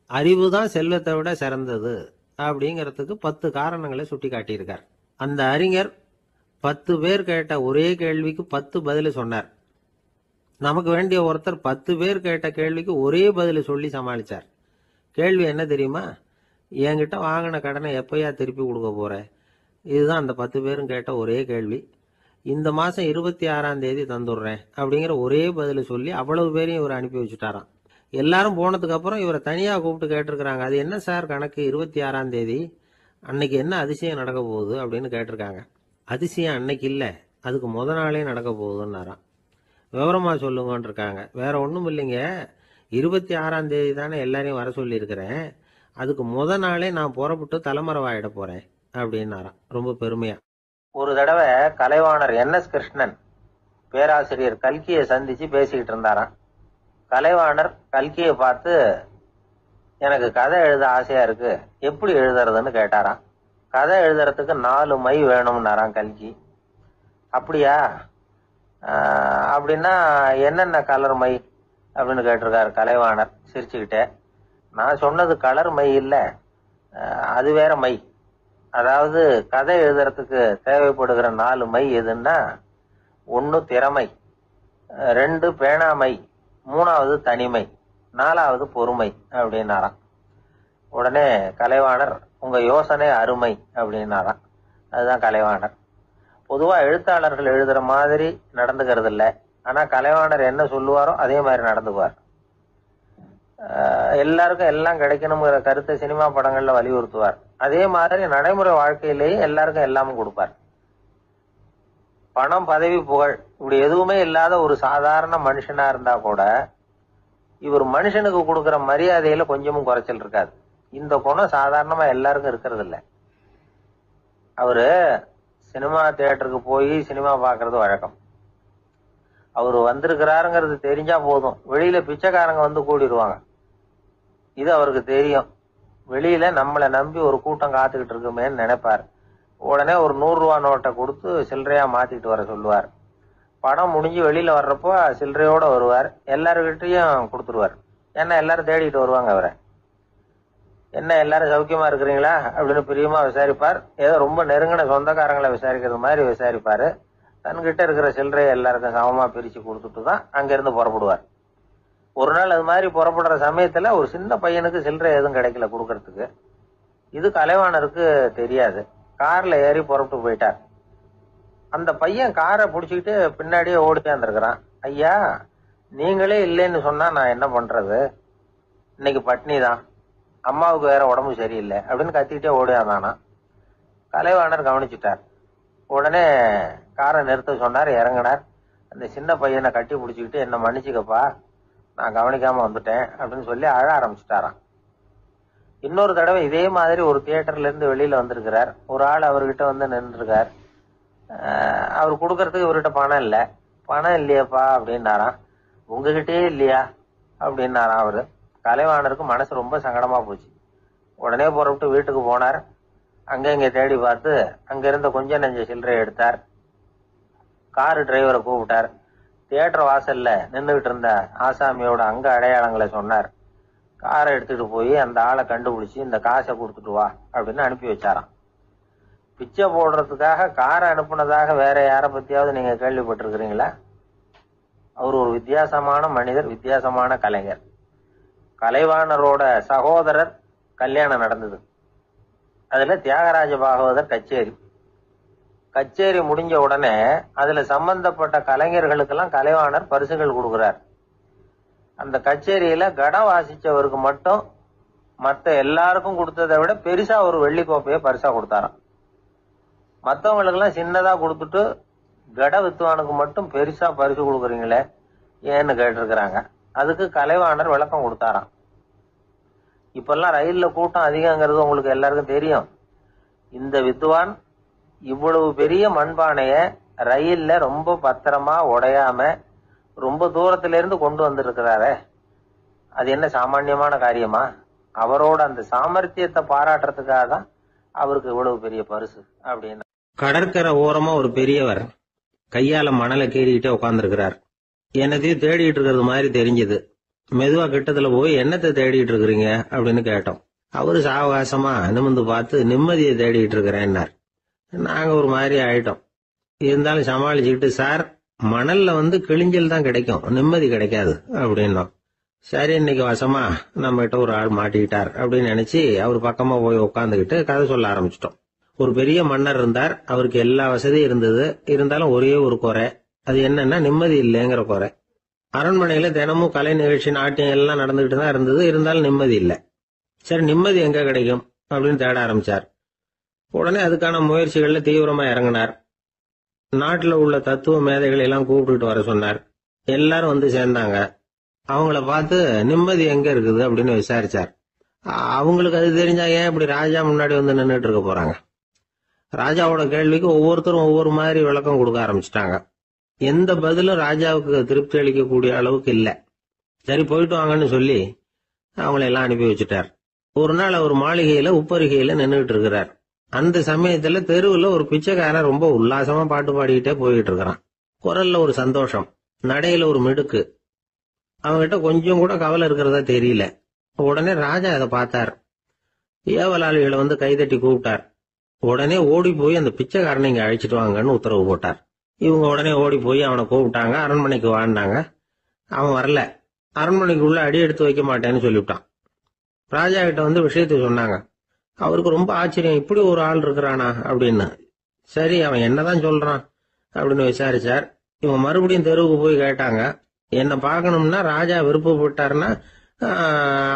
அறிவு தான் செல்வத்தை விட சிறந்தது அப்படிங்கிறதுக்கு 10 காரணங்களை சுட்டி காட்டியிருக்கார். அந்த அறிஞர் 10 பேர் கேட்ட ஒரே கேள்விக்கு 10 பதில் சொன்னார். நமக்கு வேண்டிய ஒருத்தர் 10 பேர் கேட்ட கேள்விக்கு ஒரே பதில் சொல்லி சமாளித்தார். கேள்வி என்ன தெரியுமா? என்கிட்ட வாங்கின கடனை எப்பயா திருப்பி கொடுக்க போற? இதுதான் அந்த 10 பேரும் கேட்ட ஒரே கேள்வி. இந்த மாதம் 26ஆம் தேதி தந்துடுறேன் அப்படிங்கிற ஒரே பதில் சொல்லி அவ்வளவு பேரையும் இவர் அனுப்பி வச்சுட்டாராம். எல்லாரும் போனதுக்கு அப்புறம் இவரை தனியாக கூப்பிட்டு கேட்டிருக்கிறாங்க. அது என்ன சார் கணக்கு, 26ஆம் தேதி அன்னைக்கு என்ன அதிசயம் நடக்க போகுது அப்படின்னு கேட்டிருக்காங்க. அதிசயம் அன்னைக்கு இல்லை, அதுக்கு முத நாளே நடக்க போகுதுன்னாராம். விவரமாக சொல்லுங்கன்னு இருக்காங்க. வேற ஒன்றும் இல்லைங்க, 26ஆம் தேதி தானே எல்லாரையும் வர சொல்லியிருக்கிறேன், அதுக்கு முத நாளே நான் புறப்பட்டு தலைமறைவாயிட போறேன் அப்படின்னாராம் ரொம்ப பெருமையா. ஒரு தடவை கலைவாணர் NS கிருஷ்ணன் பேராசிரியர் கல்கியை சந்திச்சு பேசிக்கிட்டு இருந்தாராம். கலைவாணர் கல்கியை பார்த்து, எனக்கு கதை எழுத ஆசையா இருக்கு, எப்படி எழுதுறதுன்னு கேட்டாராம். கதை எழுதுறதுக்கு 4 மை வேணும்னாராம் கல்கி. அப்படியா, அப்படின்னா என்னென்ன கலர் மை அப்படின்னு கேட்டிருக்காரு கலைவாணர் சிரிச்சுக்கிட்டே. நான் சொன்னது கலர் மை இல்லை, அது வேற மை. அதாவது கதை எழுதுறதுக்கு தேவைப்படுகிற 4 மை எதுன்னா, 1 திறமை, 2 பேணாமை, 3வது தனிமை, 4வது பொறுமை அப்படின்னாராம். உடனே கலைவாணர், உங்க யோசனை அருமை அப்படின்னாராம். அதுதான் கலைவாணர். பொதுவா எழுத்தாளர்கள் எழுதுற மாதிரி நடந்துக்கிறது இல்லை, ஆனா கலைவாணர் என்ன சொல்லுவாரோ அதே மாதிரி நடந்துக்குவார். எல்லாருக்கும் எல்லாம் கிடைக்கணுங்கிற கருத்தை சினிமா படங்கள்ல வலியுறுத்துவார். அதே மாதிரி நடைமுறை வாழ்க்கையிலேயே எல்லாருக்கும் எல்லாமும் கொடுப்பார். பணம், பதவி, புகழ் இப்படி எதுவுமே இல்லாத ஒரு சாதாரண மனுஷனா இருந்தா கூட இவர் மனுஷனுக்கு கொடுக்கிற மரியாதையில கொஞ்சமும் குறைச்சல் இருக்காது. இந்த குணம் சாதாரணமா எல்லாருக்கும் இருக்கிறது இல்லை. அவரு சினிமா தியேட்டருக்கு போய் சினிமா பாக்குறது வழக்கம். அவரு வந்திருக்கிறாருங்கிறது தெரிஞ்சா போதும், வெளியில பிச்சைக்காரங்க கூடிடுவாங்க. இது அவருக்கு தெரியும். வெளியில நம்மளை நம்பி ஒரு கூட்டம் காத்துக்கிட்டு இருக்குமேன்னு நினைப்பாரு. உடனே ஒரு 100 ரூபா நோட்டை கொடுத்து சில்லறையா மாத்திட்டு வர சொல்லுவார். படம் முடிஞ்சு வெளியில வர்றப்போ சில்லறையோட வருவார். எல்லாருக்கிட்டையும் கொடுத்துருவார். ஏன்னா எல்லாரும் தேடிட்டு வருவாங்க அவரை. என்ன எல்லாரும் சௌக்கியமா இருக்கிறீங்களா அப்படின்னு பிரியமா விசாரிப்பார். ஏதோ ரொம்ப நெருங்கின சொந்தக்காரங்களை விசாரிக்கிறது மாதிரி விசாரிப்பாரு. தன்கிட்ட இருக்கிற சில்லறையை எல்லாருக்கும் சமமா பிரிச்சு கொடுத்துட்டு தான் அங்கிருந்து புறப்படுவார். ஒரு நாள் அது மாதிரி புறப்படுற சமயத்துல ஒரு சின்ன பையனுக்கு சில்லறை எதுவும் கிடைக்கல கொடுக்கறதுக்கு. இது கலைவாணருக்கு தெரியாது. கார்ல ஏறி புறப்பட்டு போயிட்டார். அந்த பையன் காரை பிடிச்சிக்கிட்டு பின்னாடியே ஓடியாந்துருக்கிறான். ஐயா, நீங்களே இல்லைன்னு சொன்னா நான் என்ன பண்றது? இன்னைக்கு பட்னி தான், அம்மாவுக்கு வேற உடம்பு சரியில்லை அப்படின்னு கத்திக்கிட்டே ஓடியாந்தானா. கலைவாணர் கவனிச்சுட்டார். உடனே காரை நிறுத்த சொன்னார். இறங்கினார். அந்த சின்ன பையனை கட்டி பிடிச்சிக்கிட்டு என்ன மன்னிச்சுக்கப்பா, நான் கவனிக்காம வந்துட்டேன் அப்படின்னு சொல்லி அழ ஆரம்பிச்சுட்டாராம். இன்னொரு தடவை இதே மாதிரி ஒரு தியேட்டர்ல இருந்து வெளியில வந்திருக்கிறார். ஒரு ஆள் அவர்கிட்ட வந்து நின்றுருக்கார். அவர் கொடுக்கறதுக்கு இவர்கிட்ட பணம் இல்லை. பணம் இல்லையாப்பா அப்படின்னாராம். உங்ககிட்டயே இல்லையா அப்படின்னாராம் அவரு. கலைவாணருக்கு மனசு ரொம்ப சங்கடமா போச்சு. உடனே புறப்பட்டு வீட்டுக்கு போனார். அங்க இங்க தேடி பார்த்து அங்க இருந்த கொஞ்சம் நெஞ்ச சில்லறை எடுத்தார். காரு டிரைவரை கூப்பிட்டார். தியேட்டர் வாசல்ல நின்றுகிட்டு இருந்த ஆசாமியோட அங்க அடையாளங்களை சொன்னார். காரை எடுத்துட்டு போய் அந்த ஆளை கண்டுபிடிச்சு இந்த காசை கொடுத்துட்டு வா அப்படின்னு அனுப்பி வச்சாராம். பிச்சை போடுறதுக்காக காரை அனுப்புனதாக வேற யாரை பத்தியாவது நீங்க கேள்விப்பட்டிருக்கிறீங்களா? அவர் ஒரு வித்தியாசமான மனிதர், வித்தியாசமான கலைஞர். கலைவாணரோட சகோதரர் கல்யாணம் நடந்தது. அதுல தியாகராஜ பாகவதர் கச்சேரி முடிஞ்ச உடனே அதுல சம்பந்தப்பட்ட கலைஞர்களுக்கெல்லாம் கலைவாணர் பரிசுகள் கொடுக்கிறார். அந்த கச்சேரியில கடம் வாசிச்சவருக்கு மட்டும் மத்த எல்லாருக்கும் கொடுத்ததை விட பெருசா ஒரு வெள்ளி கோப்பைய பரிசா கொடுத்தாராம். மற்றவங்களுக்கு எல்லாம் சின்னதா கொடுத்துட்டு கட வித்துவானுக்கு மட்டும் பெருசா பரிசு கொடுக்குறீங்களே ஏன்னு கேட்டிருக்கிறாங்க. அதுக்கு கலைவாணர் விளக்கம் கொடுத்தாராம். இப்பெல்லாம் ரயில்ல கூட்டம் அதிகங்கிறது உங்களுக்கு எல்லாருக்கும் தெரியும். இந்த வித்துவான் இவ்வளவு பெரிய மண்பானைய ரயில்ல ரொம்ப பத்திரமா உடையாம ரொம்ப தூரத்துல இருந்து கொண்டு வந்திருக்கிறாரே, அது என்ன சாமான்யமான காரியமா? அவரோட அந்த சாமர்த்தியத்தை பாராட்டுறதுக்காக தான் அவருக்கு இவ்வளவு பெரிய பரிசு அப்படின்னு. கடற்கரை ஓரமா ஒரு பெரியவர் கையால மணலை கீறிக்கிட்டே உட்காந்துருக்கிறார். என்னத்தையும் தேடிட்டு இருக்கிறது மாதிரி தெரிஞ்சது. மெதுவா கிட்டத்துல போய் என்னத்தை தேடிட்டு இருக்கிறீங்க அப்படின்னு கேட்டோம். அவரு சாவகாசமா நிமிந்து பார்த்து நிம்மதியை தேடிட்டு இருக்கிறேன்னார். நாங்க ஒரு மாதிரி ஆயிட்டோம். இருந்தாலும் சமாளிச்சுக்கிட்டு, சார் மணல்ல கிழிஞ்சல் தான் கிடைக்கும், நிம்மதி கிடைக்காது அப்படின்னோம். சரி, இன்னைக்கு வசமா நம்ம கிட்ட ஒரு ஆள் மாட்டிக்கிட்டார் அப்படின்னு நினைச்சு அவர் பக்கமா போய் உட்காந்துக்கிட்டு கதை சொல்ல ஆரம்பிச்சிட்டோம். ஒரு பெரிய மன்னர் இருந்தார். அவருக்கு எல்லா வசதியும் இருந்தது. இருந்தாலும் ஒரே ஒரு குறை. அது என்னன்னா நிம்மதி இல்லைங்கிற குறை. அரண்மனையில தினமும் கலை நிகழ்ச்சி, நாட்டியம் எல்லாம் நடந்துகிட்டு தான் இருந்தது. இருந்தாலும் நிம்மதி இல்லை. சரி, நிம்மதி எங்க கிடைக்கும் அப்படின்னு தேட ஆரம்பிச்சார். உடனே அதுக்கான முயற்சிகள்ல தீவிரமா இறங்கினார். நாட்டுல உள்ள தத்துவ மேதைகளை எல்லாம் கூப்பிட்டு வர சொன்னார். எல்லாரும் வந்து சேர்ந்தாங்க. அவங்கள பார்த்து நிம்மதி எங்க இருக்குது அப்படின்னு விசாரிச்சார். அவங்களுக்கு அது தெரிஞ்சா ஏன் இப்படி ராஜா முன்னாடி வந்து நின்றுட்டு இருக்க போறாங்க? ராஜாவோட கேள்விக்கு ஒவ்வொருத்தரும் ஒவ்வொரு மாதிரி விளக்கம் கொடுக்க ஆரம்பிச்சிட்டாங்க. எந்த பதிலும் ராஜாவுக்கு திருப்தி அளிக்கக்கூடிய அளவுக்கு இல்ல. சரி, போயிட்டு வாங்கன்னு சொல்லி அவங்கள எல்லாம் அனுப்பி வச்சுட்டார். ஒரு நாள் அவர் மாளிகையில உப்பருகையில நின்றுட்டு இருக்கிறார். அந்த சமயத்துல தெருவுல ஒரு பிச்சைக்காரன் ரொம்ப உல்லாசமா பாட்டு பாடிக்கிட்டே போயிட்டு இருக்கிறான். குரல்ல ஒரு சந்தோஷம், நடையில ஒரு மிடுக்கு. அவன்கிட்ட கொஞ்சம் கூட கவலை இருக்கிறதா தெரியல. உடனே ராஜா அதை பார்த்தார். ஏவலாளிகளை கைதட்டி கூப்பிட்டார். உடனே ஓடி போய் அந்த பிச்சைக்காரனை இங்க அழைச்சிட்டு வாங்கன்னு உத்தரவு போட்டார். இவங்க உடனே ஓடி போய் அவனை கூப்பிட்டாங்க. அரண்மனைக்கு வாழ்ந்தாங்க. அவன் வரல. அரண்மனைக்குள்ள அடி எடுத்து வைக்க மாட்டேன்னு சொல்லிவிட்டான். ராஜா கிட்ட விஷயத்த சொன்னாங்க. அவருக்கு ரொம்ப ஆச்சரியம், இப்படி ஒரு ஆள் இருக்கிறானா அப்படின்னு. சரி, அவன் என்னதான் சொல்றான் அப்படின்னு விசாரிச்சார். இவன் மறுபடியும் தெருவுக்கு போய் கேட்டாங்க. என்ன பார்க்கணும்னா ராஜா விருப்பப்பட்டாருன்னா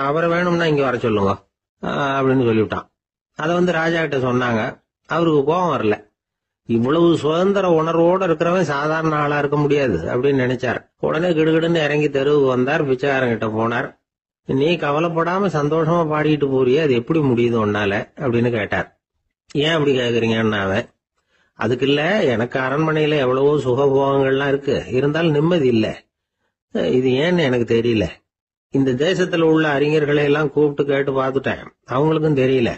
அவரை வேணும்னா இங்க வர சொல்லுங்க அப்படின்னு சொல்லிவிட்டான். அதை ராஜா கிட்ட சொன்னாங்க. அவருக்கு கோபம் வரல. இவ்வளவு சுதந்திர உணர்வோட இருக்கிறவன் சாதாரண ஆளா இருக்க முடியாது அப்படின்னு நினைச்சார். உடனே கிடுகிடுன்னு இறங்கி தெருவுக்கு வந்தார். பிச்சைக்காரங்கிட்ட போனார். நீ கவலைப்படாம சந்தோஷமா பாடிட்டு போறியே, அது எப்படி முடியுது உன்னால அப்படின்னு கேட்டார். ஏன் அப்படி கேக்குறீங்கன்னு அவன், அதுக்கு இல்ல, எனக்கு அரண்மனையில எவ்வளவோ சுகபோகங்கள்லாம் இருக்கு, இருந்தாலும் நிம்மதி இல்ல. இது ஏன்னு எனக்கு தெரியல. இந்த தேசத்துல உள்ள அறிஞர்களை எல்லாம் கூப்பிட்டு கேட்டு பார்த்துட்டேன், அவங்களுக்கும் தெரியல.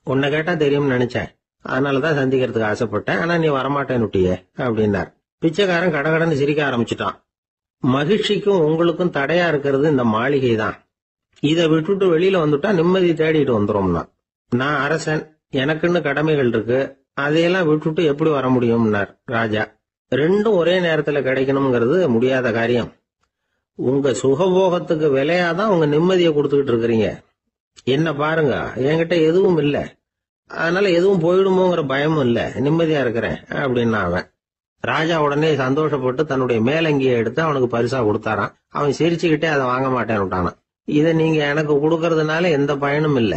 உன்னை கேட்டா தெரியும்னு நினைச்சேன். அதனாலதான் சந்திக்கிறதுக்கு ஆசைப்பட்டேன். ஆனா நீ வரமாட்டேன்னுட்டியே அப்படின்னார். பிச்சைக்காரன் கடகடன்னு சிரிக்க ஆரம்பிச்சுட்டான். மகிழ்ச்சிக்கும் உங்களுக்கும் தடையா இருக்கிறது இந்த மாளிகை தான். இதை விட்டுட்டு வெளியில வந்துட்டா நிம்மதி தேடிட்டு வந்துரும்னா. நான் அரசன், எனக்குன்னு கடமைகள் இருக்கு, அதையெல்லாம் விட்டுட்டு எப்படி வர முடியும்னார் ராஜா. ரெண்டும் ஒரே நேரத்துல கிடைக்கணுங்கிறது முடியாத காரியம். உங்க சுகபோகத்துக்கு விலையாதான் உங்க நிம்மதியை கொடுத்துக்கிட்டு இருக்கிறீங்க. என்ன பாருங்க, என்கிட்ட எதுவும் இல்ல, அதனால எதுவும் போயிடுமோங்கிற பயமும் இல்ல, நிம்மதியா இருக்கிறேன் அப்படின்னா அவன். ராஜா உடனே சந்தோஷப்பட்டு தன்னுடைய மேலங்கியை எடுத்து அவனுக்கு பரிசா கொடுத்தாராம். அவன் சிரிச்சுக்கிட்டே அதை வாங்க மாட்டேன்னு விட்டானான். இதை நீங்க எனக்கு கொடுக்கறதுனால எந்த பயனும் இல்ல,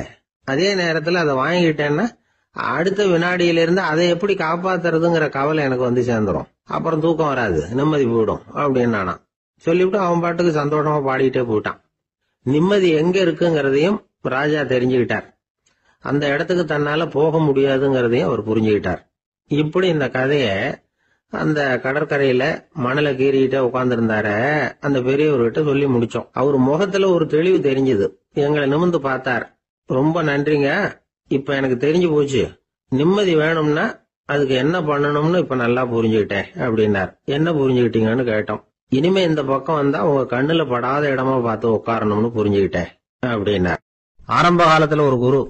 அதே நேரத்துல அதை வாங்கிட்டேன்னா அடுத்த வினாடியிலிருந்து அதை எப்படி காப்பாத்துறதுங்கிற கவலை எனக்கு வந்து சேர்ந்துரும், அப்புறம் தூக்கம் வராது, நிம்மதி போயிடும் அப்படின்னானா. சொல்லிவிட்டு அவன் பாட்டுக்கு சந்தோஷமா பாடிக்கிட்டே போயிட்டான். நிம்மதி எங்க இருக்குங்கிறதையும் ராஜா தெரிஞ்சுக்கிட்டார். அந்த இடத்துக்கு தன்னால போக முடியாதுங்கிறதையும் அவர் புரிஞ்சுக்கிட்டார். இப்படி இந்த கதைய அந்த கடற்கரையில மணலை கீறிக்கிட்டே உட்கார்ந்துருந்தார அந்த பெரியவர்கிட்ட சொல்லி முடிச்சோம். அவர் முகத்துல ஒரு தெளிவு தெரிஞ்சது. எங்களை நிமிர்ந்து பார்த்தார். ரொம்ப நன்றிங்க, இப்ப எனக்கு தெரிஞ்சு போச்சு. நிம்மதி வேணும்னா அதுக்கு என்ன பண்ணணும்னு இப்ப நல்லா புரிஞ்சுக்கிட்டேன் அப்படின்னார். என்ன புரிஞ்சுக்கிட்டீங்கன்னு கேட்டோம். இனிமே இந்த பக்கம் வந்தா உங்க கண்ணுல படாத இடமா பார்த்து உட்காரணும்னு புரிஞ்சுக்கிட்டேன் அப்படின்னார். ஆரம்ப காலத்துல ஒரு குரு,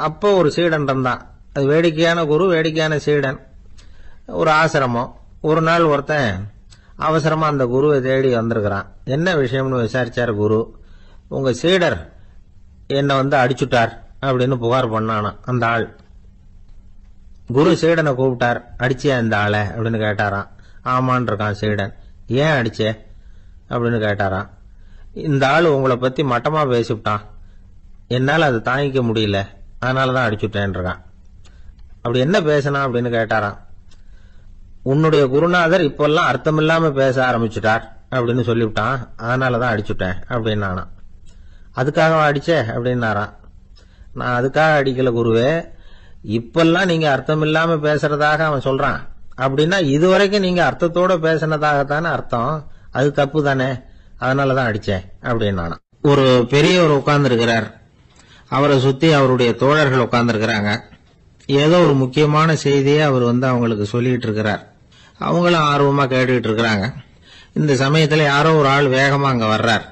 அப்போ ஒரு சீடன் இருந்தான். அது வேடிக்கையான குரு, வேடிக்கையான சீடன். ஒரு ஆசிரமம். ஒரு நாள் ஒருத்தன் அவசரமா அந்த குருவை தேடி வந்திருக்கிறான். என்ன விஷயம்னு விசாரிச்சார் குரு. உங்க சீடர் என்னை அடிச்சுட்டார் அப்படின்னு புகார் பண்ணானா அந்த ஆள். குரு சீடனை கூப்பிட்டார். அடிச்சியா இந்த ஆளை அப்படின்னு கேட்டாராம். ஆமான் இருக்கான் சீடன். ஏன் அடிச்சே அப்படின்னு கேட்டாராம். இந்த ஆள் உங்களை பத்தி மட்டமா பேசிவிட்டான், என்னால அதை தாங்கிக்க முடியல, அதனாலதான் அடிச்சுட்டேன் இருக்கான். அப்படி என்ன பேசினா அப்படின்னு கேட்டாராம். உன்னுடைய குருநாதர் இப்பெல்லாம் அர்த்தமில்லாம பேச ஆரம்பிச்சுட்டார் அப்படின்னு சொல்லிவிட்டான், அதனாலதான் அடிச்சுட்டேன் அப்படின்னானா. அதுக்காக அடிச்சே அப்படின்னாராம். நான் அதுக்காக அடிக்கல குருவே, இப்பெல்லாம் நீங்க அர்த்தமில்லாம பேசுறதாக அவன் சொல்றான், அப்படின்னா இதுவரைக்கும் நீங்க அர்த்தத்தோட பேசினதாகத்தானே அர்த்தம், அது தப்பு தானே, அதனாலதான் அடிச்சேன் அப்படின்னானா. ஒரு பெரியவர் உட்கார்ந்து இருக்கிறார். அவரை சுத்தி அவருடைய தோழர்கள் உட்கார்ந்து இருக்கிறாங்க. ஏதோ ஒரு முக்கியமான செய்தியை அவர் அவங்களுக்கு சொல்லிட்டு இருக்கிறார். அவங்களும் ஆர்வமா கேட்டுக்கிட்டு இருக்கிறாங்க. இந்த சமயத்துல யாரோ ஒரு ஆள் வேகமா அங்க வர்றார்.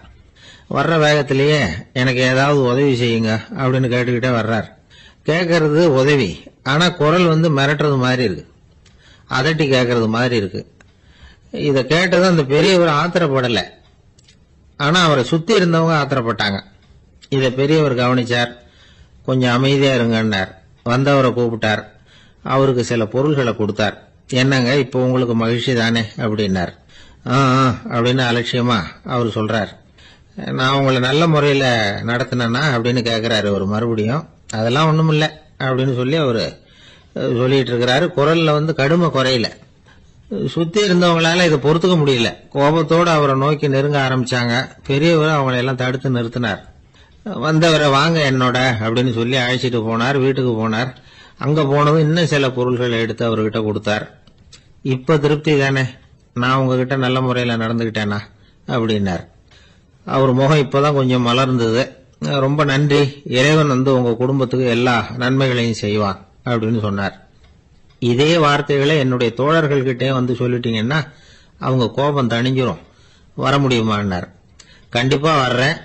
வர்ற வேகத்திலேயே எனக்கு ஏதாவது உதவி செய்யுங்க அப்படின்னு கேட்டுக்கிட்டே வர்றார். கேட்கறது உதவி, ஆனா குரல் மிரட்டுறது மாதிரி இருக்கு, அதட்டி கேட்கறது மாதிரி இருக்கு. இத கேட்டதும் அந்த பெரியவர் ஆத்திரப்படல, ஆனா அவரை சுத்தி இருந்தவங்க ஆத்திரப்பட்டாங்க. இத பெரியவர் கவனிச்சார். கொஞ்சம் அமைதியா இருங்கன்னார். வந்தவரை கூப்பிட்டார். அவருக்கு சில பொருள்களை கொடுத்தார். என்னங்க இப்ப உங்களுக்கு மகிழ்ச்சி தானே அப்படின்னார். அப்படின்னு அலட்சியமா அவர் சொல்றார். நான் உங்களை நல்ல முறையில நடத்தினா அப்படின்னு கேட்கிறாரு ஒரு மறுபடியும். அதெல்லாம் ஒண்ணும் இல்ல அப்படின்னு சொல்லி அவரு சொல்லிட்டு இருக்கிறாரு. குரல்ல கடுமை குறையில. சுத்தி இருந்தவங்களால இதை பொறுத்துக்க முடியல. கோபத்தோடு அவரை நோக்கி நெருங்க ஆரம்பிச்சாங்க. பெரியவர் அவங்களை எல்லாம் தடுத்து நிறுத்தினார். வந்தவரை வாங்க என்னோட அப்படின்னு சொல்லி அழைச்சிட்டு போனார். வீட்டுக்கு போனார். அங்க போனதும் இன்னும் சில பொருள்களை எடுத்து அவர்கிட்ட கொடுத்தார். இப்ப திருப்தி தானே, நான் உங்ககிட்ட நல்ல முறையில நடந்துகிட்டேனா அப்படின்னார். அவர் முகம் இப்பதான் கொஞ்சம் மலர்ந்தது. ரொம்ப நன்றி, இறைவன் உங்க குடும்பத்துக்கு எல்லா நன்மைகளையும் செய்வான் அப்படின்னு சொன்னார். இதே வார்த்தைகளை என்னுடைய தோழர்கள் கிட்டே சொல்லிட்டீங்கன்னா அவங்க கோபம் தணிஞ்சிரும், வர முடியுமான்னார். கண்டிப்பா வர்றேன்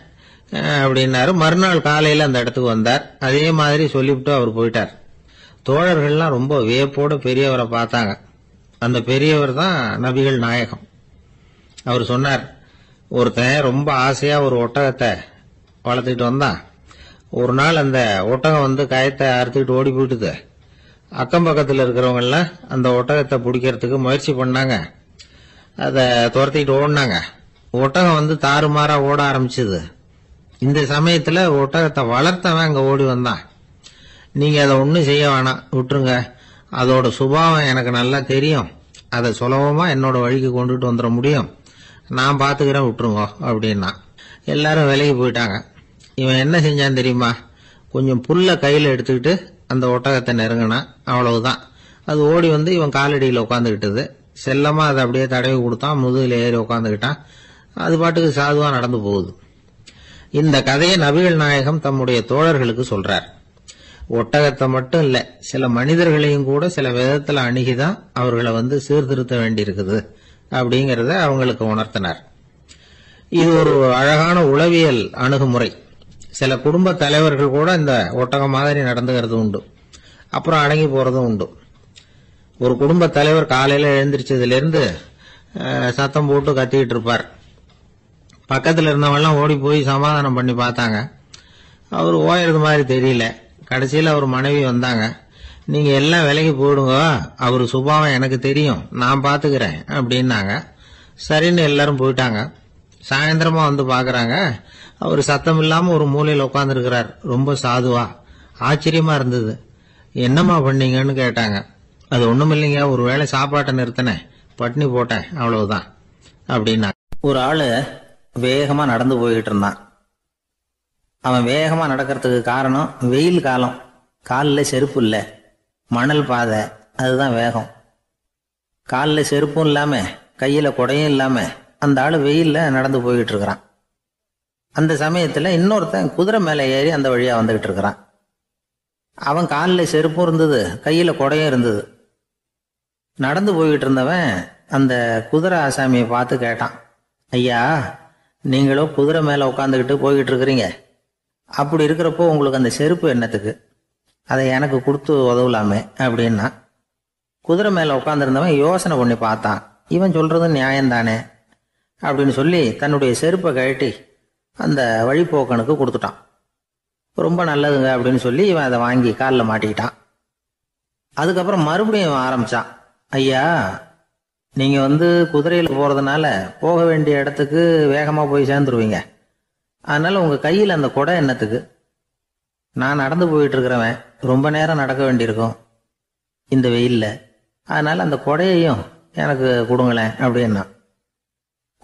அப்படின்னாரு. மறுநாள் காலையில அந்த இடத்துக்கு வந்தார். அதே மாதிரி சொல்லிவிட்டு அவர் போயிட்டார். தோழர்கள்லாம் ரொம்ப வியப்போட பெரியவரை பார்த்தாங்க. அந்த பெரியவர் தான் நபிகள் நாயகம். அவர் சொன்னார், ஒருத்தன் ரொம்ப ஆசையா ஒரு ஒட்டகத்தை வளர்த்துக்கிட்டு வந்தான். ஒரு நாள் அந்த ஒட்டகம் கயத்தை அறுத்துக்கிட்டு ஓடி போயிட்டுது. அக்கம் பக்கத்தில் இருக்கிறவங்க எல்லாம் அந்த ஒட்டகத்தை பிடிக்கிறதுக்கு முயற்சி பண்ணாங்க. அதை துரத்திக்கிட்டு ஓடினாங்க. ஒட்டகம் தாறுமாறா ஓட ஆரம்பிச்சது. இந்த சமயத்துல ஒட்டகத்தை வளர்த்தவன் அங்க ஓடி வந்தான். நீங்க அதை ஒன்னும் செய்ய வேணாம், விட்டுருங்க, அதோட சுபாவம் எனக்கு நல்லா தெரியும், அதை சுலபமா என்னோட வழிக்கு கொண்டுட்டு வந்துட முடியும், நான் பாத்துக்கிறேன், விட்டுருங்க அப்படின்னா. எல்லாரும் விலகி போயிட்டாங்க. இவன் என்ன செஞ்சான் தெரியுமா? கொஞ்சம் புல்ல கையில எடுத்துக்கிட்டு அந்த ஒட்டகத்தை நெருங்கினான். அவ்வளவுதான். அது ஓடி இவன் காலடியில உட்காந்துக்கிட்டது. செல்லமா அதை அப்படியே தடவி கொடுத்தான். முதுகுல ஏறி உட்காந்துக்கிட்டான். அது பாட்டுக்கு சாதுவா நடந்து போகுது. இந்த கதையை நபிகள் நாயகம் தம்முடைய தோழர்களுக்கு சொல்றார். ஒட்டகத்தை மட்டும் இல்ல, சில மனிதர்களையும் கூட சில விதத்துல அணுகிதான் அவர்களை சீர்திருத்த வேண்டியிருக்குது அப்படிங்கறத அவங்களுக்கு உணர்த்தினார். இது ஒரு அழகான உளவியல் அணுகுமுறை. சில குடும்ப தலைவர்கள் கூட இந்த ஒட்டகம் மாதிரி நடந்துகிறது உண்டு, அப்புறம் அடங்கி போறதும் உண்டு. ஒரு குடும்ப தலைவர் காலையில எழுந்திரிச்சதுல இருந்து சத்தம் போட்டு கத்திக்கிட்டு இருப்பார். பக்கத்துல இருந்தவங்கலாம் ஓடி போய் சமாதானம் பண்ணி பார்த்தாங்க. அவர் ஓயறது மாதிரி தெரியல. கடைசியில் அவர் மனைவி வந்தாங்க. நீங்க எல்லாம் விலைக்கு போயிடுங்க, அவரு சுபாவம் எனக்கு தெரியும், நான் பாத்துக்கிறேன் அப்படின்னாங்க. சரின்னு எல்லாரும் போயிட்டாங்க. சாயந்தரமா பாக்குறாங்க, அவர் சத்தம் இல்லாம ஒரு மூலையில உட்கார்ந்துருக்கிறார். ரொம்ப சாதுவா. ஆச்சரியமா இருந்தது. என்னம்மா பண்ணீங்கன்னு கேட்டாங்க. அது ஒண்ணும் இல்லைங்க, ஒரு வேளை சாப்பாட்டை நிறுத்தினேன், பட்னி போட்டேன், அவ்வளவுதான் அப்படின்னா. ஒரு ஆளு வேகமா நடந்து போய்கிட்டு இருந்தான். அவன் வேகமா நடக்கிறதுக்கு காரணம் வெயில் காலம், காலில் செருப்பு இல்லை, மணல் பாதை, அதுதான் வேகம். காலில் செருப்பும் இல்லாம கையில குடையும் இல்லாம அந்த ஆளு வெயில்ல நடந்து போய்கிட்டு இருக்கிறான். அந்த சமயத்துல இன்னொருத்தன் குதிரை மேல ஏறி அந்த வழியா வந்துகிட்டு இருக்கிறான். அவன் காலில் செருப்பும் இருந்தது, கையில குடையும் இருந்தது. நடந்து போய்கிட்டு இருந்தவன் அந்த குதிரை ஆசாமியை பார்த்து கேட்டான், ஐயா, நீங்களும் குதிரை மேல உட்காந்துக்கிட்டு போய்கிட்டு இருக்கிறீங்க, அப்படி இருக்கிறப்போ உங்களுக்கு அந்த செருப்பு என்னத்துக்கு? அதை எனக்கு கொடுத்து உதவலாமே அப்படின்னா. குதிரை மேல உட்காந்துருந்தவன் யோசனை பண்ணி பார்த்தான். இவன் சொல்றது நியாயம்தானே அப்படின்னு சொல்லி தன்னுடைய செருப்பை கழட்டி அந்த வழிபோக்கனுக்கு கொடுத்துட்டான். ரொம்ப நல்லதுங்க அப்படின்னு சொல்லி இவன் அதை வாங்கி காலில் மாட்டிக்கிட்டான். அதுக்கப்புறம் மறுபடியும் ஆரம்பிச்சான், ஐயா, நீங்க குதிரையில போறதுனால போக வேண்டிய இடத்துக்கு வேகமா போய் சேர்ந்துருவீங்க, அதனால உங்க கையில் அந்த குடை என்னத்துக்கு? நான் நடந்து போயிட்டு இருக்கிறவன், ரொம்ப நேரம் நடக்க வேண்டியிருக்கும் இந்த வெயில்ல, அதனால அந்த குடையையும் எனக்கு கொடுங்களேன் அப்படின்னா.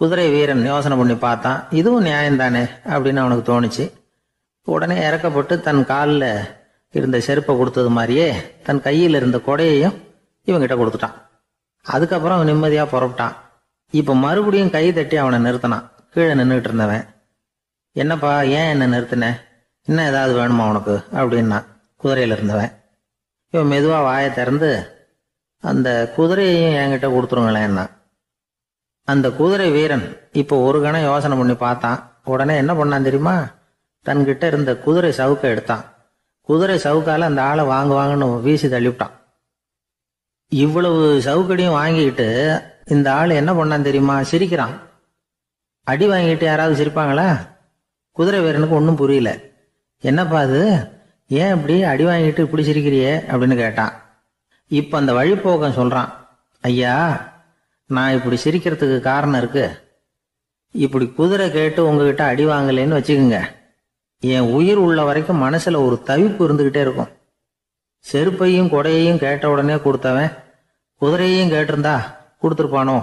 குதிரை வீரன் யோசனை பண்ணி பார்த்தான், இதுவும் நியாயம்தானே அப்படின்னு அவனுக்கு தோணுச்சு. உடனே இறக்கப்பட்டு தன் காலில் இருந்த செருப்பை கொடுத்தது மாதிரியே தன் கையில் இருந்த குடையையும் இவங்கிட்ட கொடுத்துட்டான். அதுக்கப்புறம் அவன் நிம்மதியா புறப்பட்டான். இப்ப மறுபடியும் கை தட்டி அவனை நிறுத்தினான். கீழே நின்றுட்டு இருந்தவன், என்னப்பா, ஏன் என்ன நிறுத்தின? இன்னும் ஏதாவது வேணுமா உனக்கு அப்படின்னா குதிரையில இருந்தவன். இவன் மெதுவா வாயை திறந்து அந்த குதிரையையும் என்கிட்ட கொடுத்துருங்களேன்னா. அந்த குதிரை வீரன் இப்போ ஒரு கணம் யோசனை பண்ணி பார்த்தான். உடனே என்ன பண்ணான் தெரியுமா? தன்கிட்ட இருந்த குதிரை சவுக்கை எடுத்தான். குதிரை சவுக்கால அந்த ஆளை வாங்குவாங்கன்னு வீசி தள்ளிவிட்டான். இவ்வளவு சவுக்கடியும் வாங்கிக்கிட்டு இந்த ஆள் என்ன பண்ணான் தெரியுமா? சிரிக்கிறான். அடி வாங்கிட்டு யாராவது சிரிப்பாங்களா? குதிரை வீரனுக்கு ஒன்றும் புரியல. என்னப்பா அது, ஏன் இப்படி அடி வாங்கிட்டு இப்படி சிரிக்கிறியே அப்படின்னு கேட்டான். இப்ப அந்த வழிபோக்கன் சொல்றான், ஐயா, நான் இப்படி சிரிக்கிறதுக்கு காரணம் இருக்கு. இப்படி குதிரை கேட்டு உங்ககிட்ட அடி வாங்கலேன்னு வச்சுக்கோங்க, என் உயிர் உள்ள வரைக்கும் மனசுல ஒரு தவிப்பு இருந்துகிட்டே இருக்கும். செருப்பையும் கொடையையும் கேட்ட உடனே கொடுத்தவன் குதிரையையும் கேட்டிருந்தா கொடுத்துருப்பானோ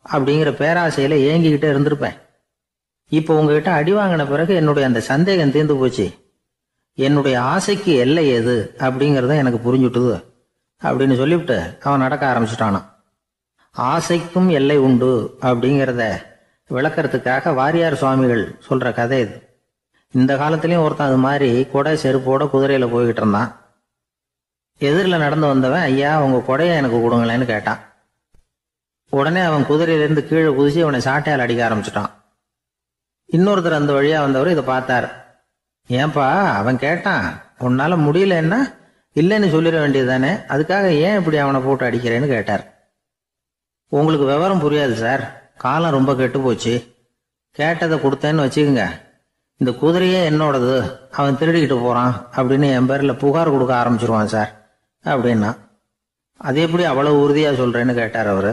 அப்படிங்கிற பேராசையில ஏங்கிக்கிட்டே இருந்திருப்பேன். இப்போ உங்ககிட்ட அடி வாங்கின பிறகு என்னுடைய அந்த சந்தேகம் தீர்ந்து போச்சு. என்னுடைய ஆசைக்கு எல்லை எது அப்படிங்கிறத எனக்கு புரிஞ்சுட்டுது அப்படின்னு சொல்லிவிட்டு அவன் நடக்க ஆரம்பிச்சுட்டானான். ஆசைக்கும் எல்லை உண்டு அப்படிங்கிறத விளக்கறதுக்காக வாரியார் சுவாமிகள் சொல்ற கதை இது. இந்த காலத்திலயும் ஒருத்தன் அது மாதிரி கொடை செருப்போட குதிரையில போய்கிட்டு இருந்தான். எதிரில் நடந்து வந்தவன், ஐயா, உங்க கொடையை எனக்கு கொடுங்களேன்னு கேட்டான். உடனே அவன் குதிரையிலிருந்து கீழே குதிச்சு அவனை சாட்டையால் அடிக்க ஆரம்பிச்சுட்டான். இன்னொருத்தர் அந்த வழியா வந்தவர் இதை பார்த்தார். ஏன்பா, அவன் கேட்டான், உன்னால முடியலன்னா இல்லைன்னு சொல்லிட வேண்டியது தானே, அதுக்காக ஏன் இப்படி அவனை போட்டு அடிக்கிறேன்னு கேட்டார். உங்களுக்கு விவரம் புரியாது சார், காலம் ரொம்ப கெட்டு போச்சு. கேட்டதை கொடுத்தேன்னு வச்சுக்கோங்க, இந்த குதிரையே என்னோடது, அவன் திருடிக்கிட்டு போறான் அப்படின்னு என் பேர்ல புகார் கொடுக்க ஆரம்பிச்சிருவான் சார் அப்படின்னா. அது எப்படி அவ்வளவு உறுதியா சொல்றேன்னு கேட்டார் அவரு.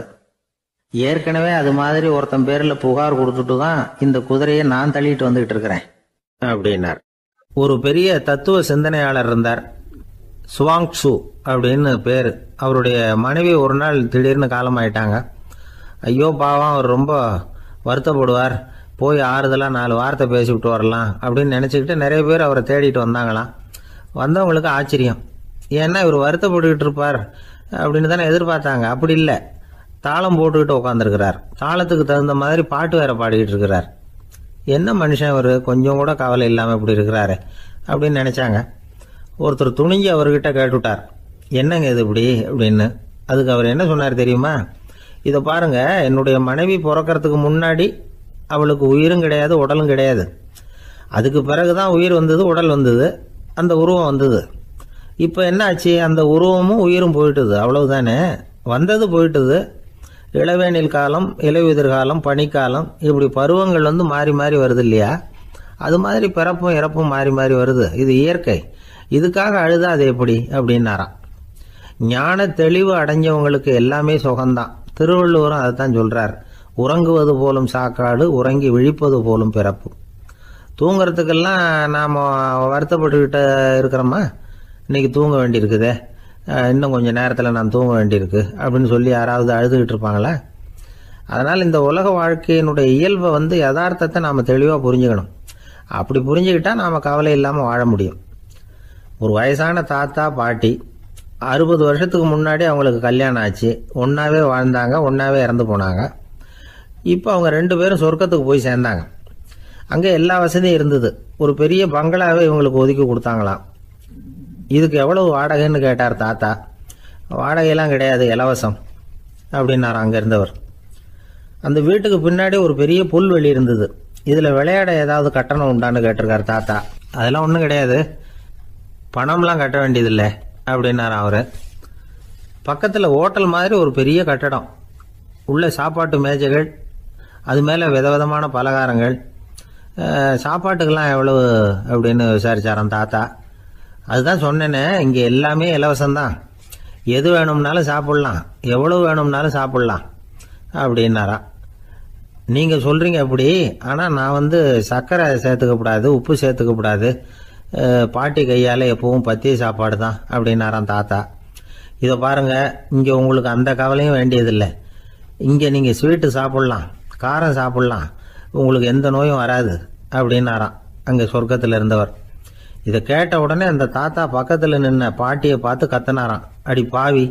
ஏற்கனவே அது மாதிரி ஒருத்தன் பேர்ல புகார் கொடுத்துட்டு தான் இந்த குதிரையை நான் தள்ளிட்டு வந்துகிட்டு இருக்கிறேன் அப்படின்னார். ஒரு பெரிய தத்துவ சிந்தனையாளர் இருந்தார், சுவாங்சு அப்படின்னு பேரு. அவருடைய மனைவி ஒரு நாள் திடீர்னு காலமாயிட்டாங்க. ஐயோ பாவம், அவர் ரொம்ப வருத்தப்படுவார், போய் ஆறுதலாக 4 வார்த்தை பேசிவிட்டு வரலாம் அப்படின்னு நினச்சிக்கிட்டு நிறைய பேர் அவரை தேடிட்டு வந்தாங்களாம். வந்தவங்களுக்கு ஆச்சரியம், ஏன்னா இவர் வருத்தப்பட்டுக்கிட்டு இருப்பார் அப்படின்னு தானே எதிர்பார்த்தாங்க. அப்படி இல்லை, தாளம் போட்டுக்கிட்டு உட்காந்துருக்கிறார். தாளத்துக்கு தகுந்த மாதிரி பாட்டு வேற பாடிக்கிட்டு இருக்கிறார். என்ன மனுஷன் இவர், கொஞ்சம் கூட கவலை இல்லாமல் இப்படி இருக்கிறாரு அப்படின்னு நினைச்சாங்க. ஒருத்தர் துணிஞ்சு அவர்கிட்ட கேட்டுவிட்டார், என்னங்க இது இப்படி அப்படின்னு. அதுக்கு அவர் என்ன சொன்னார் தெரியுமா? இதை பாருங்க, என்னுடைய மனைவி பிறக்கிறதுக்கு முன்னாடி அவளுக்கு உயிரும் கிடையாது, உடலும் கிடையாது. அதுக்கு பிறகுதான் உயிர் வந்தது, உடல் வந்தது, அந்த உருவம் வந்தது. இப்போ என்ன ஆச்சு? அந்த உருவமும் உயிரும் போயிட்டுது, அவ்வளவுதானே. வந்தது போயிட்டுது. இளவேனில் காலம், இலையுதிர் காலம், பனிக்காலம், இப்படி பருவங்கள் மாறி மாறி வருது இல்லையா? அது மாதிரி பிறப்பும் இறப்பும் மாறி மாறி வருது. இது இயற்கை. இதுக்காக அழுதா அது எப்படி அப்படின்னாராம். ஞான தெளிவு அடைஞ்சவங்களுக்கு எல்லாமே சுகம்தான். திருவள்ளுவரும் அதைத்தான் சொல்றார். உறங்குவது போலும் சாக்காடு, உறங்கி விழிப்பது போலும் பிறப்பு. தூங்குறதுக்கெல்லாம் நாம் வருத்தப்பட்டுக்கிட்ட இருக்கிறோமா? இன்னைக்கு தூங்க வேண்டியிருக்குதே, இன்னும் கொஞ்சம் நேரத்தில் நான் தூங்க வேண்டியிருக்கு அப்படின்னு சொல்லி யாராவது அழுதுகிட்டு இருப்பாங்களா? அதனால் இந்த உலக வாழ்க்கையினுடைய இயல்பை யதார்த்தத்தை நாம் தெளிவாக புரிஞ்சுக்கணும். அப்படி புரிஞ்சுக்கிட்டா நாம் கவலை இல்லாமல் வாழ முடியும். ஒரு வயசான தாத்தா பாட்டி 60 வருஷத்துக்கு முன்னாடி அவங்களுக்கு கல்யாணம் ஆச்சு. ஒன்றாவே வாழ்ந்தாங்க, ஒன்றாவே இறந்து போனாங்க. இப்போ அவங்க 2 பேரும் சொர்க்கத்துக்கு போய் சேர்ந்தாங்க. அங்கே எல்லா வசதியும் இருந்தது. ஒரு பெரிய பங்களாவே இவங்களுக்கு ஒதுக்கி கொடுத்தாங்களாம். இதுக்கு எவ்வளவு வாடகைன்னு கேட்டார் தாத்தா. வாடகையெல்லாம் கிடையாது, இலவசம் அப்படின்னார் அங்கே இருந்தவர். அந்த வீட்டுக்கு பின்னாடி ஒரு பெரிய புல்வெளி இருந்தது. இதில் விளையாட ஏதாவது கட்டணம் உண்டான்னு கேட்டிருக்கார் தாத்தா. அதெல்லாம் ஒன்றும் கிடையாது, பணம்லாம் கட்ட வேண்டியதில்லை அப்படின்னார் அவர். பக்கத்தில் ஹோட்டல் மாதிரி ஒரு பெரிய கட்டடம், உள்ள சாப்பாட்டு மேஜைகள், அது மேலே விதவிதமான பலகாரங்கள். சாப்பாட்டுக்கெல்லாம் எவ்வளவு அப்படின்னு விசாரிச்சாராம் தாத்தா. அதுதான் சொன்னேனே, இங்கே எல்லாமே இலவசம்தான், எது வேணும்னாலும் சாப்பிட்லாம், எவ்வளவு வேணும்னாலும் சாப்பிட்லாம் அப்படின்னாராம். நீங்கள் சொல்கிறீங்க அப்படி, ஆனால் நான் சர்க்கரை சேர்த்துக்கப்படாது, உப்பு சேர்த்துக்கப்படாது, பாட்டி கையால் எப்பவும் பத்திய சாப்பாடு தான் அப்படின்னாராம் தாத்தா. இதை பாருங்கள், இங்கே உங்களுக்கு அந்த கவலையும் வேண்டியதில்லை. இங்கே நீங்கள் ஸ்வீட்டு சாப்பிட்லாம், காரம் சாப்பிட்லாம், உங்களுக்கு எந்த நோயும் வராது அப்படின்னாராம் அங்கே சொர்க்கத்தில் இருந்தவர். இதை கேட்ட உடனே அந்த தாத்தா பக்கத்தில் நின்ன பாட்டியை பார்த்து கத்தினாராம், அடி பாவி,